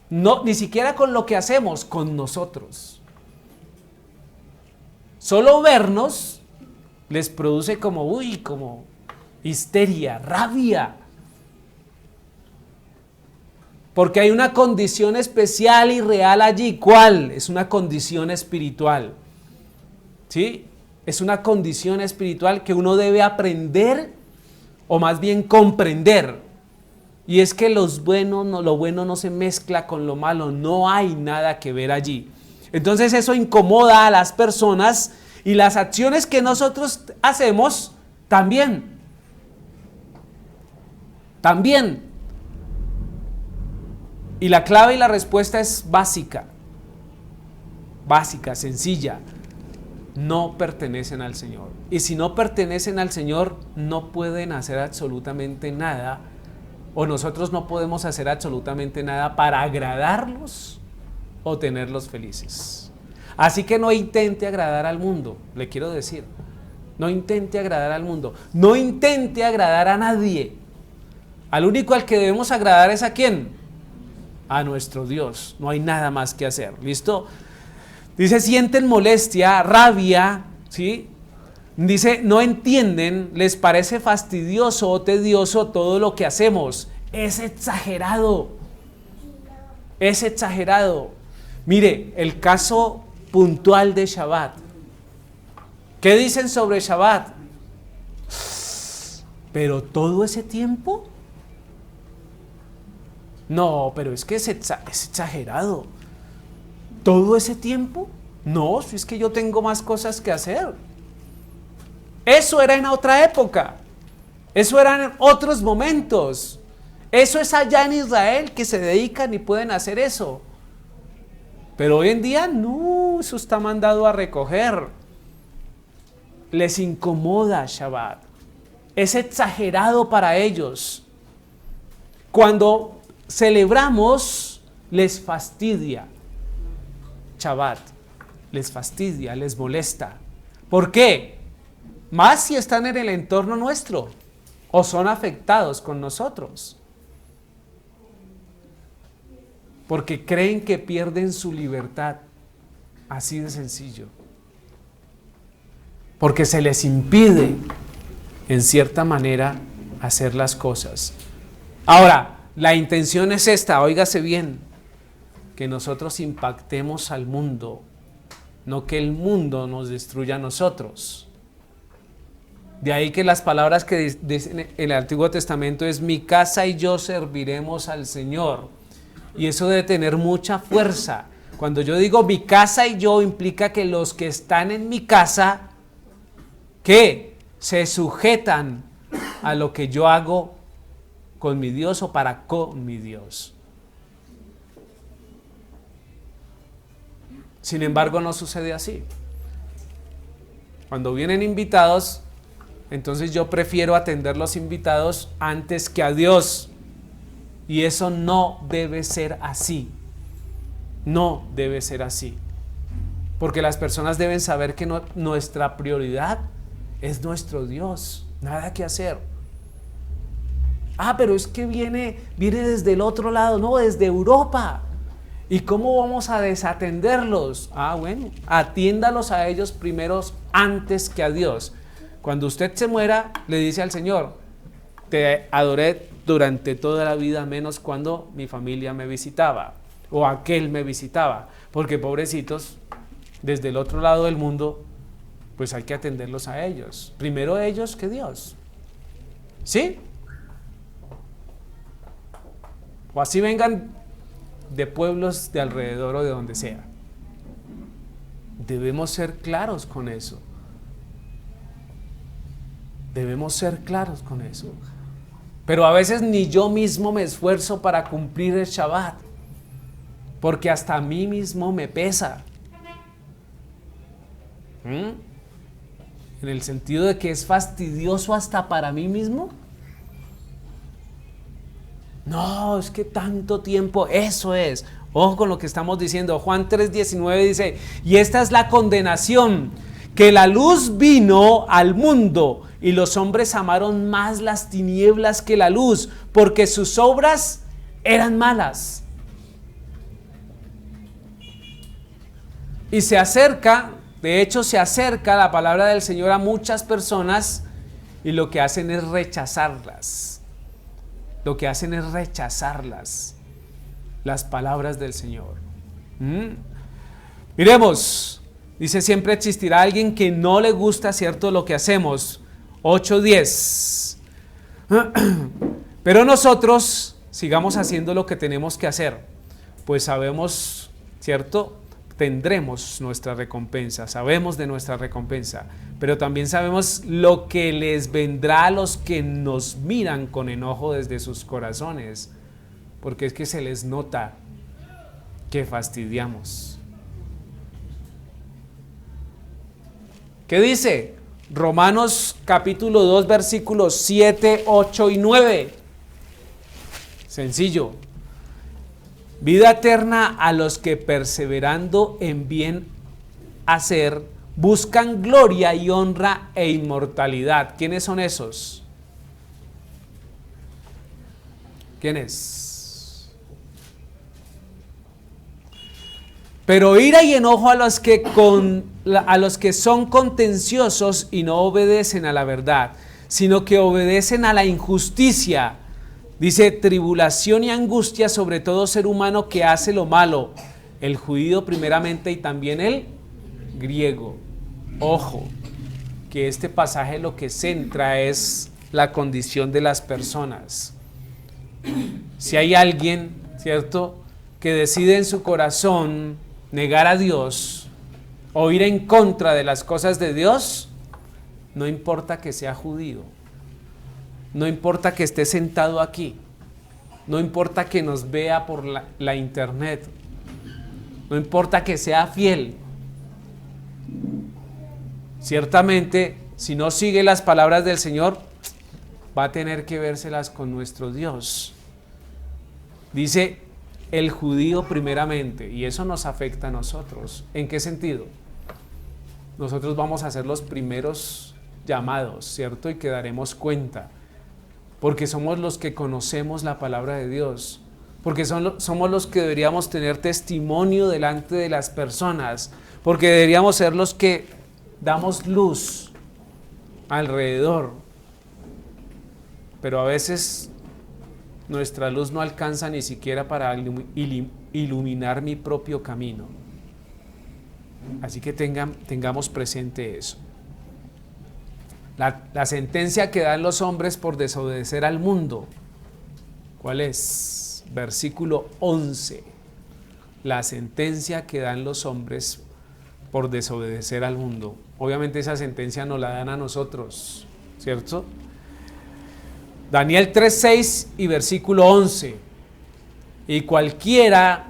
No, ni siquiera con lo que hacemos, con nosotros. Solo vernos les produce como histeria, rabia. Porque hay una condición especial y real allí. ¿Cuál? Es una condición espiritual. ¿Sí? Es una condición espiritual que uno debe aprender, o más bien comprender. Y es que lo bueno no se mezcla con lo malo, no hay nada que ver allí. Entonces eso incomoda a las personas y las acciones que nosotros hacemos también. También. Y la clave y la respuesta es básica, sencilla. No pertenecen al Señor. Y si no pertenecen al Señor, no pueden hacer absolutamente nada. O nosotros no podemos hacer absolutamente nada para agradarlos o tenerlos felices. Así que no intente agradar al mundo, le quiero decir. No intente agradar al mundo. No intente agradar a nadie. Al único al que debemos agradar es ¿a quién? A nuestro Dios. No hay nada más que hacer. ¿Listo? Dice, sienten molestia, rabia, ¿sí? Dice, no entienden, les parece fastidioso o tedioso todo lo que hacemos. Es exagerado. Es exagerado. Mire, el caso puntual de Shabbat. ¿Qué dicen sobre Shabbat? Pero todo ese tiempo, no, pero es que es exagerado. ¿Todo ese tiempo? No, si es que yo tengo más cosas que hacer. Eso era en otra época. Eso era en otros momentos. Eso es allá en Israel que se dedican y pueden hacer eso. Pero hoy en día no, eso está mandado a recoger. Les incomoda Shabbat. Es exagerado para ellos. Cuando celebramos, les fastidia Shabbat. Les fastidia, les molesta. ¿Por qué? Más si están en el entorno nuestro o son afectados con nosotros. Porque creen que pierden su libertad. Así de sencillo. Porque se les impide, en cierta manera, hacer las cosas. Ahora, la intención es esta, óigase bien, que nosotros impactemos al mundo, no que el mundo nos destruya a nosotros. De ahí que las palabras que dicen en el Antiguo Testamento es: mi casa y yo serviremos al Señor. Y eso debe tener mucha fuerza. Cuando yo digo mi casa y yo, implica que los que están en mi casa, que se sujetan a lo que yo hago con mi Dios o para con mi Dios. Sin embargo, no sucede así. Cuando vienen invitados, entonces yo prefiero atender los invitados antes que a Dios. Y eso no debe ser así. No debe ser así. Porque las personas deben saber que nuestra prioridad es nuestro Dios. Nada que hacer. Ah, pero es que viene desde el otro lado. No, desde Europa. ¿Y cómo vamos a desatenderlos? Ah, bueno, atiéndalos a ellos primeros antes que a Dios. Cuando usted se muera, le dice al Señor: te adoré durante toda la vida, menos cuando mi familia me visitaba o aquel me visitaba, porque pobrecitos, desde el otro lado del mundo, pues hay que atenderlos a ellos. Primero ellos que Dios. ¿Sí? O así vengan de pueblos de alrededor o de donde sea. Debemos ser claros con eso. Debemos ser claros con eso. Pero a veces ni yo mismo me esfuerzo para cumplir el Shabbat, porque hasta a mí mismo me pesa. En el sentido de que es fastidioso hasta para mí mismo. No, es que tanto tiempo, eso es. Ojo con lo que estamos diciendo. Juan 3:19 dice: y esta es la condenación, que la luz vino al mundo y los hombres amaron más las tinieblas que la luz, porque sus obras eran malas. Y se acerca, de hecho se acerca la palabra del Señor a muchas personas y lo que hacen es rechazarlas. Lo que hacen es rechazarlas, las palabras del Señor. Miremos, dice: siempre existirá alguien que no le gusta, ¿cierto?, lo que hacemos. 8:10. Pero nosotros sigamos haciendo lo que tenemos que hacer, pues sabemos, ¿cierto?, tendremos nuestra recompensa, sabemos de nuestra recompensa, pero también sabemos lo que les vendrá a los que nos miran con enojo desde sus corazones, porque es que se les nota que fastidiamos. ¿Qué dice? Romanos capítulo 2 versículos 7, 8 y 9. Sencillo. Vida eterna a los que perseverando en bien hacer buscan gloria y honra e inmortalidad. ¿Quiénes son esos? ¿Quiénes? Pero ira y enojo a los que son contenciosos y no obedecen a la verdad, sino que obedecen a la injusticia. Dice: tribulación y angustia sobre todo ser humano que hace lo malo, el judío primeramente y también el griego. Ojo, que este pasaje lo que centra es la condición de las personas. Si hay alguien, ¿cierto?, que decide en su corazón negar a Dios o ir en contra de las cosas de Dios, no importa que sea judío, no importa que esté sentado aquí, no importa que nos vea por la internet, no importa que sea fiel, ciertamente, si no sigue las palabras del Señor, va a tener que vérselas con nuestro Dios. Dice el judío primeramente, y eso nos afecta a nosotros. ¿En qué sentido? Nosotros vamos a ser los primeros llamados, ¿cierto? Y que daremos cuenta, porque somos los que conocemos la palabra de Dios, porque somos los que deberíamos tener testimonio delante de las personas, porque deberíamos ser los que damos luz alrededor, pero a veces nuestra luz no alcanza ni siquiera para iluminar mi propio camino. Así que tengamos presente eso. La sentencia que dan los hombres por desobedecer al mundo, ¿cuál es? Versículo 11. La sentencia que dan los hombres por desobedecer al mundo. Obviamente esa sentencia nos la dan a nosotros, ¿cierto? Daniel 3:6 y versículo 11. Y cualquiera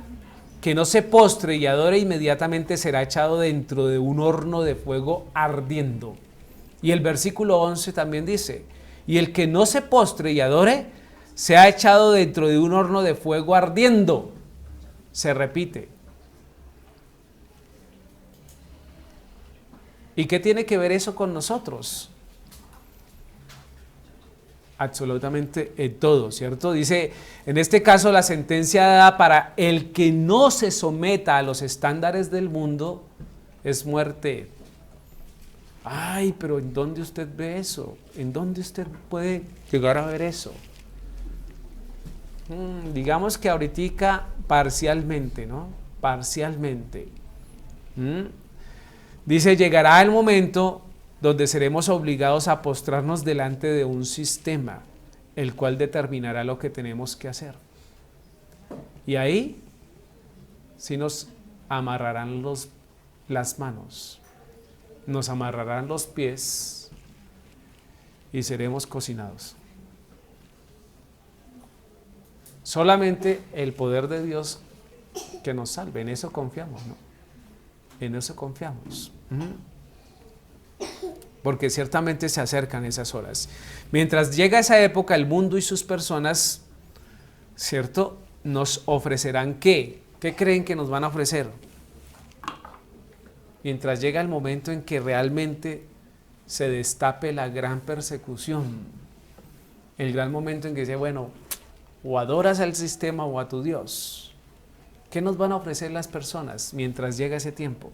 que no se postre y adore inmediatamente será echado dentro de un horno de fuego ardiendo. Y el versículo 11 también dice, y el que no se postre y adore se ha echado dentro de un horno de fuego ardiendo. Se repite. ¿Y qué tiene que ver eso con nosotros? Absolutamente todo, ¿cierto? Dice, en este caso la sentencia dada para el que no se someta a los estándares del mundo es muerte. Ay, pero ¿en dónde usted ve eso? ¿En dónde usted puede llegar a ver eso? Digamos que ahorita parcialmente, ¿no? Parcialmente. Dice, llegará el momento donde seremos obligados a postrarnos delante de un sistema, el cual determinará lo que tenemos que hacer. Y ahí sí nos amarrarán las manos, nos amarrarán los pies y seremos cocinados. Solamente el poder de Dios que nos salve, en eso confiamos, ¿no? En eso confiamos. Porque ciertamente se acercan esas horas. Mientras llega esa época, el mundo y sus personas, ¿cierto?, nos ofrecerán ¿qué? ¿Qué creen que nos van a ofrecer? Mientras llega el momento en que realmente se destape la gran persecución, el gran momento en que dice, bueno, o adoras al sistema o a tu Dios. ¿Qué nos van a ofrecer las personas mientras llega ese tiempo?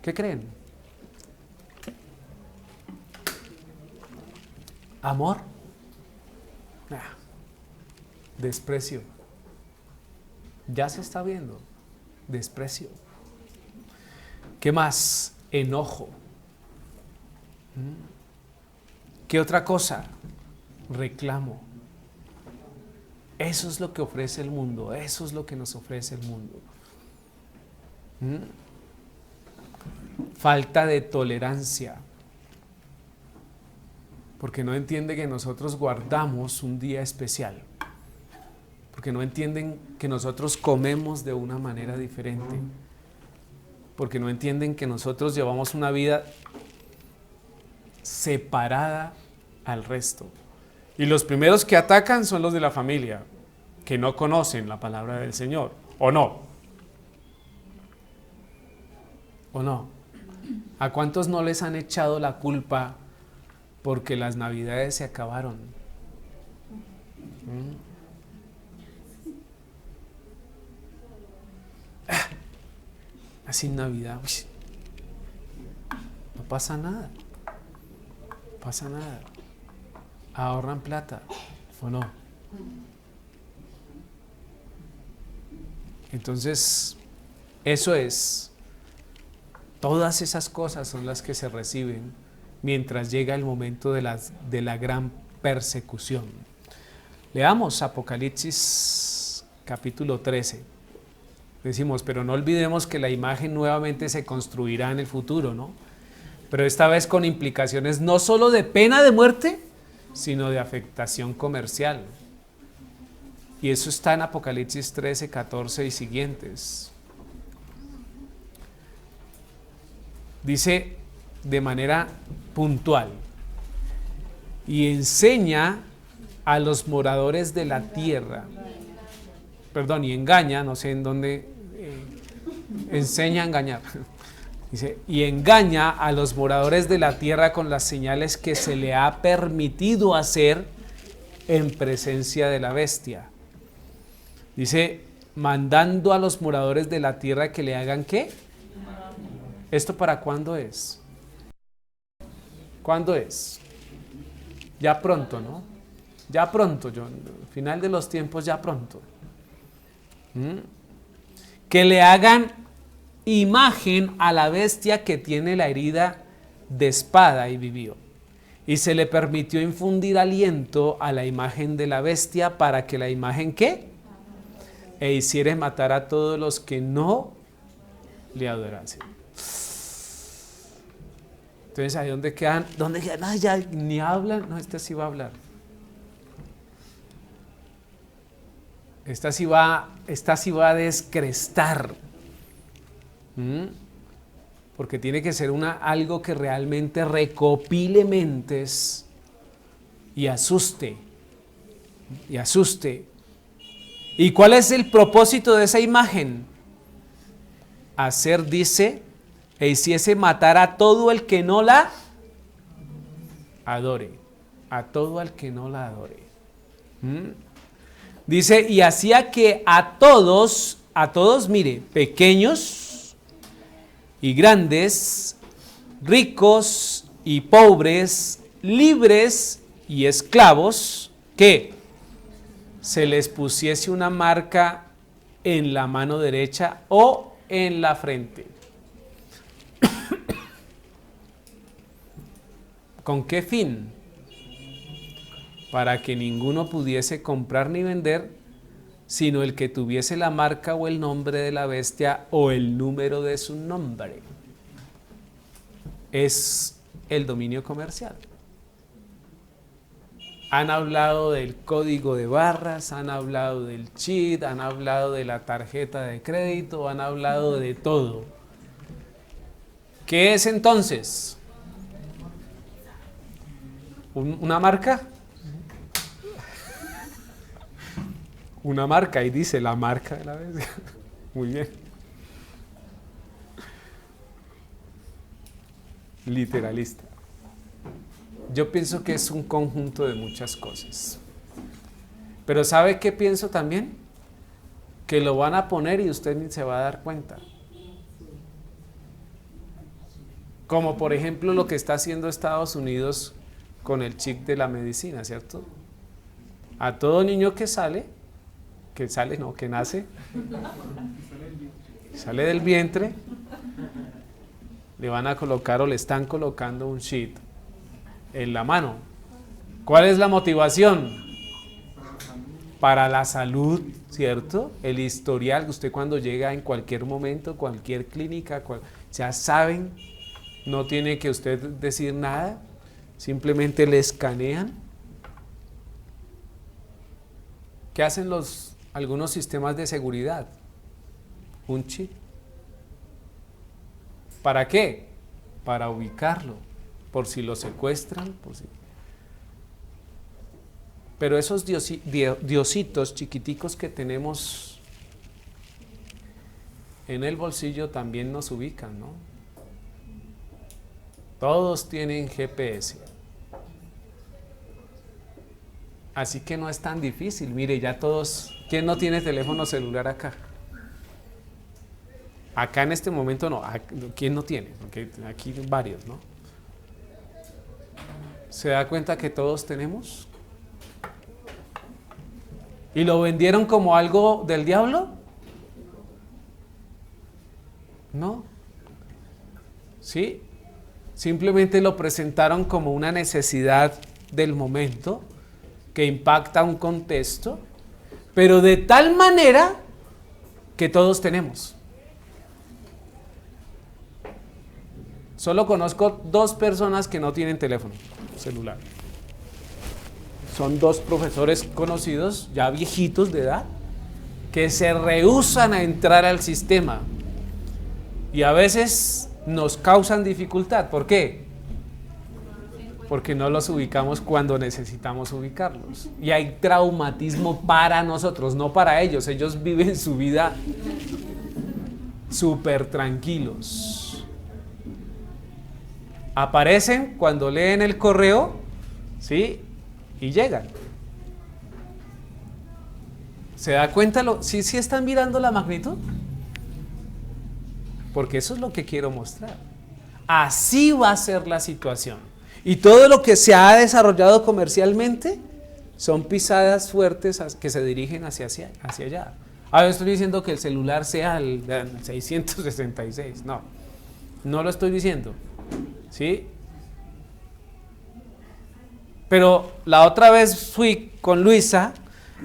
¿Qué creen? ¿Amor? Desprecio. Ya se está viendo. Desprecio. ¿Qué más? Enojo. ¿Qué otra cosa? Reclamo. Eso es lo que ofrece el mundo. Eso es lo que nos ofrece el mundo. Falta de tolerancia, porque no entiende que nosotros guardamos un día especial, porque no entienden que nosotros comemos de una manera diferente, porque no entienden que nosotros llevamos una vida separada al resto. Y los primeros que atacan son los de la familia, que no conocen la palabra del Señor, ¿o no? ¿O no? ¿A cuántos no les han echado la culpa porque las navidades se acabaron? Así Navidad, no pasa nada, no pasa nada. Ahorran plata, ¿o no? Entonces, eso es. Todas esas cosas son las que se reciben mientras llega el momento de la gran persecución. Leamos Apocalipsis capítulo 13. Decimos, pero no olvidemos que la imagen nuevamente se construirá en el futuro, ¿no? Pero esta vez con implicaciones no solo de pena de muerte, sino de afectación comercial. Y eso está en Apocalipsis 13, 14 y siguientes. Dice de manera puntual, y enseña a los moradores de la tierra, perdón, y engaña, no sé en dónde, enseña a engañar. Dice, y engaña a los moradores de la tierra con las señales que se le ha permitido hacer en presencia de la bestia. Dice, mandando a los moradores de la tierra que le hagan ¿qué? ¿Esto para cuándo es? ¿Cuándo es? Ya pronto, ¿no? Ya pronto, final de los tiempos, ya pronto. Que le hagan imagen a la bestia que tiene la herida de espada y vivió. Y se le permitió infundir aliento a la imagen de la bestia para que la imagen ¿qué? E hiciere matar a todos los que no le adorasen. Entonces ahí donde quedan, no, ya ni hablan, no, este sí va a hablar. Esta sí va a descrestar. Porque tiene que ser algo que realmente recopile mentes y asuste. Y asuste. ¿Y cuál es el propósito de esa imagen? Hacer, dice, e hiciese matar a todo el que no la adore. A todo el que no la adore. Dice, y hacía que a todos, mire, pequeños y grandes, ricos y pobres, libres y esclavos, que se les pusiese una marca en la mano derecha o en la frente. ¿Con qué fin? Para que ninguno pudiese comprar ni vender, sino el que tuviese la marca o el nombre de la bestia o el número de su nombre. Es el dominio comercial. Han hablado del código de barras, han hablado del cheat, han hablado de la tarjeta de crédito, han hablado de todo. ¿Qué es entonces? ¿Una marca? Una marca, y dice la marca de la bestia. Muy bien. Literalista. Yo pienso que es un conjunto de muchas cosas. Pero ¿sabe qué pienso también? Que lo van a poner y usted ni se va a dar cuenta. Como por ejemplo lo que está haciendo Estados Unidos con el chip de la medicina, ¿cierto? A todo niño que nace, sale del vientre, le van a colocar o le están colocando un chip en la mano. ¿Cuál es la motivación? Para la salud, ¿cierto? El historial, usted cuando llega en cualquier momento, cualquier clínica, ya saben, no tiene que usted decir nada, simplemente le escanean. ¿Qué hacen algunos sistemas de seguridad? Un chip. ¿Para qué? Para ubicarlo, por si lo secuestran, Pero esos diositos chiquiticos que tenemos en el bolsillo también nos ubican, ¿no? Todos tienen GPS. Así que no es tan difícil. Mire, ya todos... ¿Quién no tiene teléfono celular acá? Acá en este momento no. ¿Quién no tiene? Porque aquí varios, ¿no? ¿Se da cuenta que todos tenemos? ¿Y lo vendieron como algo del diablo? No. ¿Sí? simplemente lo presentaron como una necesidad del momento que impacta un contexto, pero de tal manera que todos tenemos. Solo conozco 2 personas que no tienen teléfono celular. Son 2 profesores conocidos, ya viejitos de edad, que se rehúsan a entrar al sistema y a veces nos causan dificultad. ¿Por qué? Porque no los ubicamos cuando necesitamos ubicarlos. Y hay traumatismo para nosotros, no para ellos. Ellos viven su vida súper tranquilos. Aparecen cuando leen el correo, ¿sí? Y llegan. ¿Se da cuenta? ¿Sí están mirando la magnitud? Porque eso es lo que quiero mostrar. Así va a ser la situación. Y todo lo que se ha desarrollado comercialmente son pisadas fuertes que se dirigen hacia allá. Ahora estoy diciendo que el celular sea el 666. No lo estoy diciendo. ¿Sí? Pero la otra vez fui con Luisa,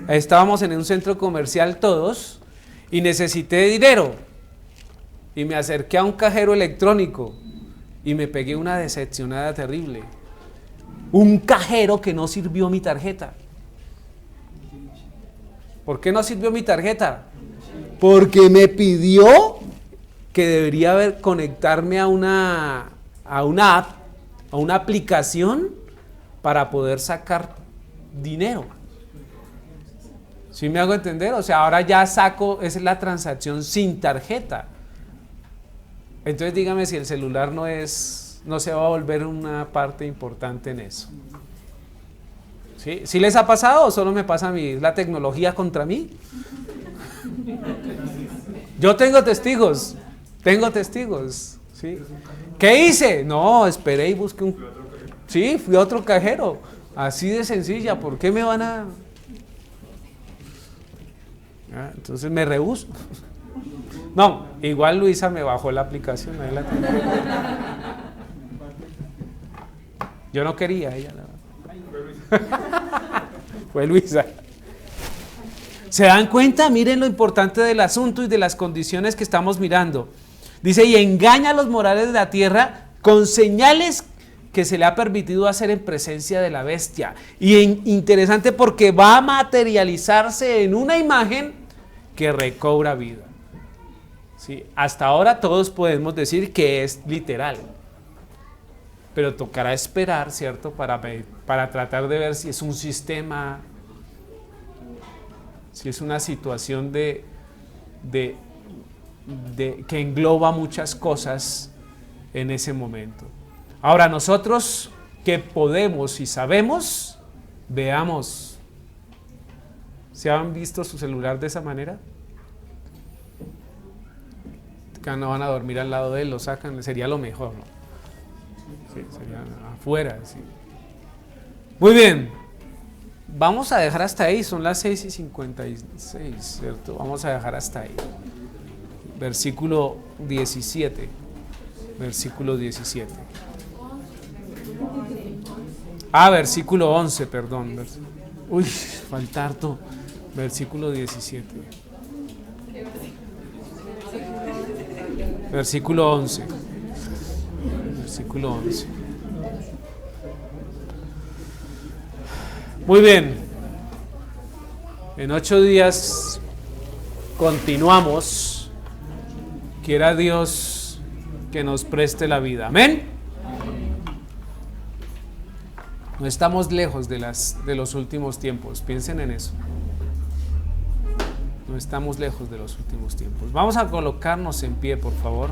estábamos en un centro comercial todos y necesité dinero y me acerqué a un cajero electrónico y me pegué una decepcionada terrible. Un cajero que no sirvió mi tarjeta. ¿Por qué no sirvió mi tarjeta? Porque me pidió que debería conectarme a una app, a una aplicación para poder sacar dinero. ¿Sí me hago entender? O sea, ahora ya saco, es la transacción sin tarjeta. Entonces dígame si el celular no se va a volver una parte importante en eso. ¿Sí? ¿Sí les ha pasado o solo me pasa a mí? ¿Es la tecnología contra mí? Yo tengo testigos. ¿Sí? ¿Qué hice? No, esperé y busqué Sí, fui a otro cajero. Así de sencilla. ¿Por qué me van a...? Entonces me rehúso. No, igual Luisa me bajó la aplicación. Ahí la tengo. Yo no quería, ella fue Luisa. ¿Se dan cuenta? Miren lo importante del asunto y de las condiciones que estamos mirando. Dice, y engaña a los morales de la tierra con señales que se le ha permitido hacer en presencia de la bestia. Y interesante porque va a materializarse en una imagen que recobra vida. ¿Sí? Hasta ahora todos podemos decir que es literal. Pero tocará esperar, ¿cierto? Para tratar de ver si es un sistema, si es una situación que engloba muchas cosas en ese momento. Ahora nosotros que podemos y sabemos, veamos. ¿Se han visto su celular de esa manera? Acá no van a dormir al lado de él, lo sacan, sería lo mejor, ¿no? Sí, sería afuera, sí. Muy bien, vamos a dejar hasta ahí, son las 6:56, ¿cierto? Vamos a dejar hasta ahí. Versículo 17. Versículo 17. Versículo 11, perdón. Uy, falta harto. Versículo 17. Versículo 11. Versículo 11. Muy bien. En 8 días continuamos. Quiera Dios que nos preste la vida. Amén. No estamos lejos de los últimos tiempos. Piensen en eso. No estamos lejos de los últimos tiempos. Vamos a colocarnos en pie, por favor.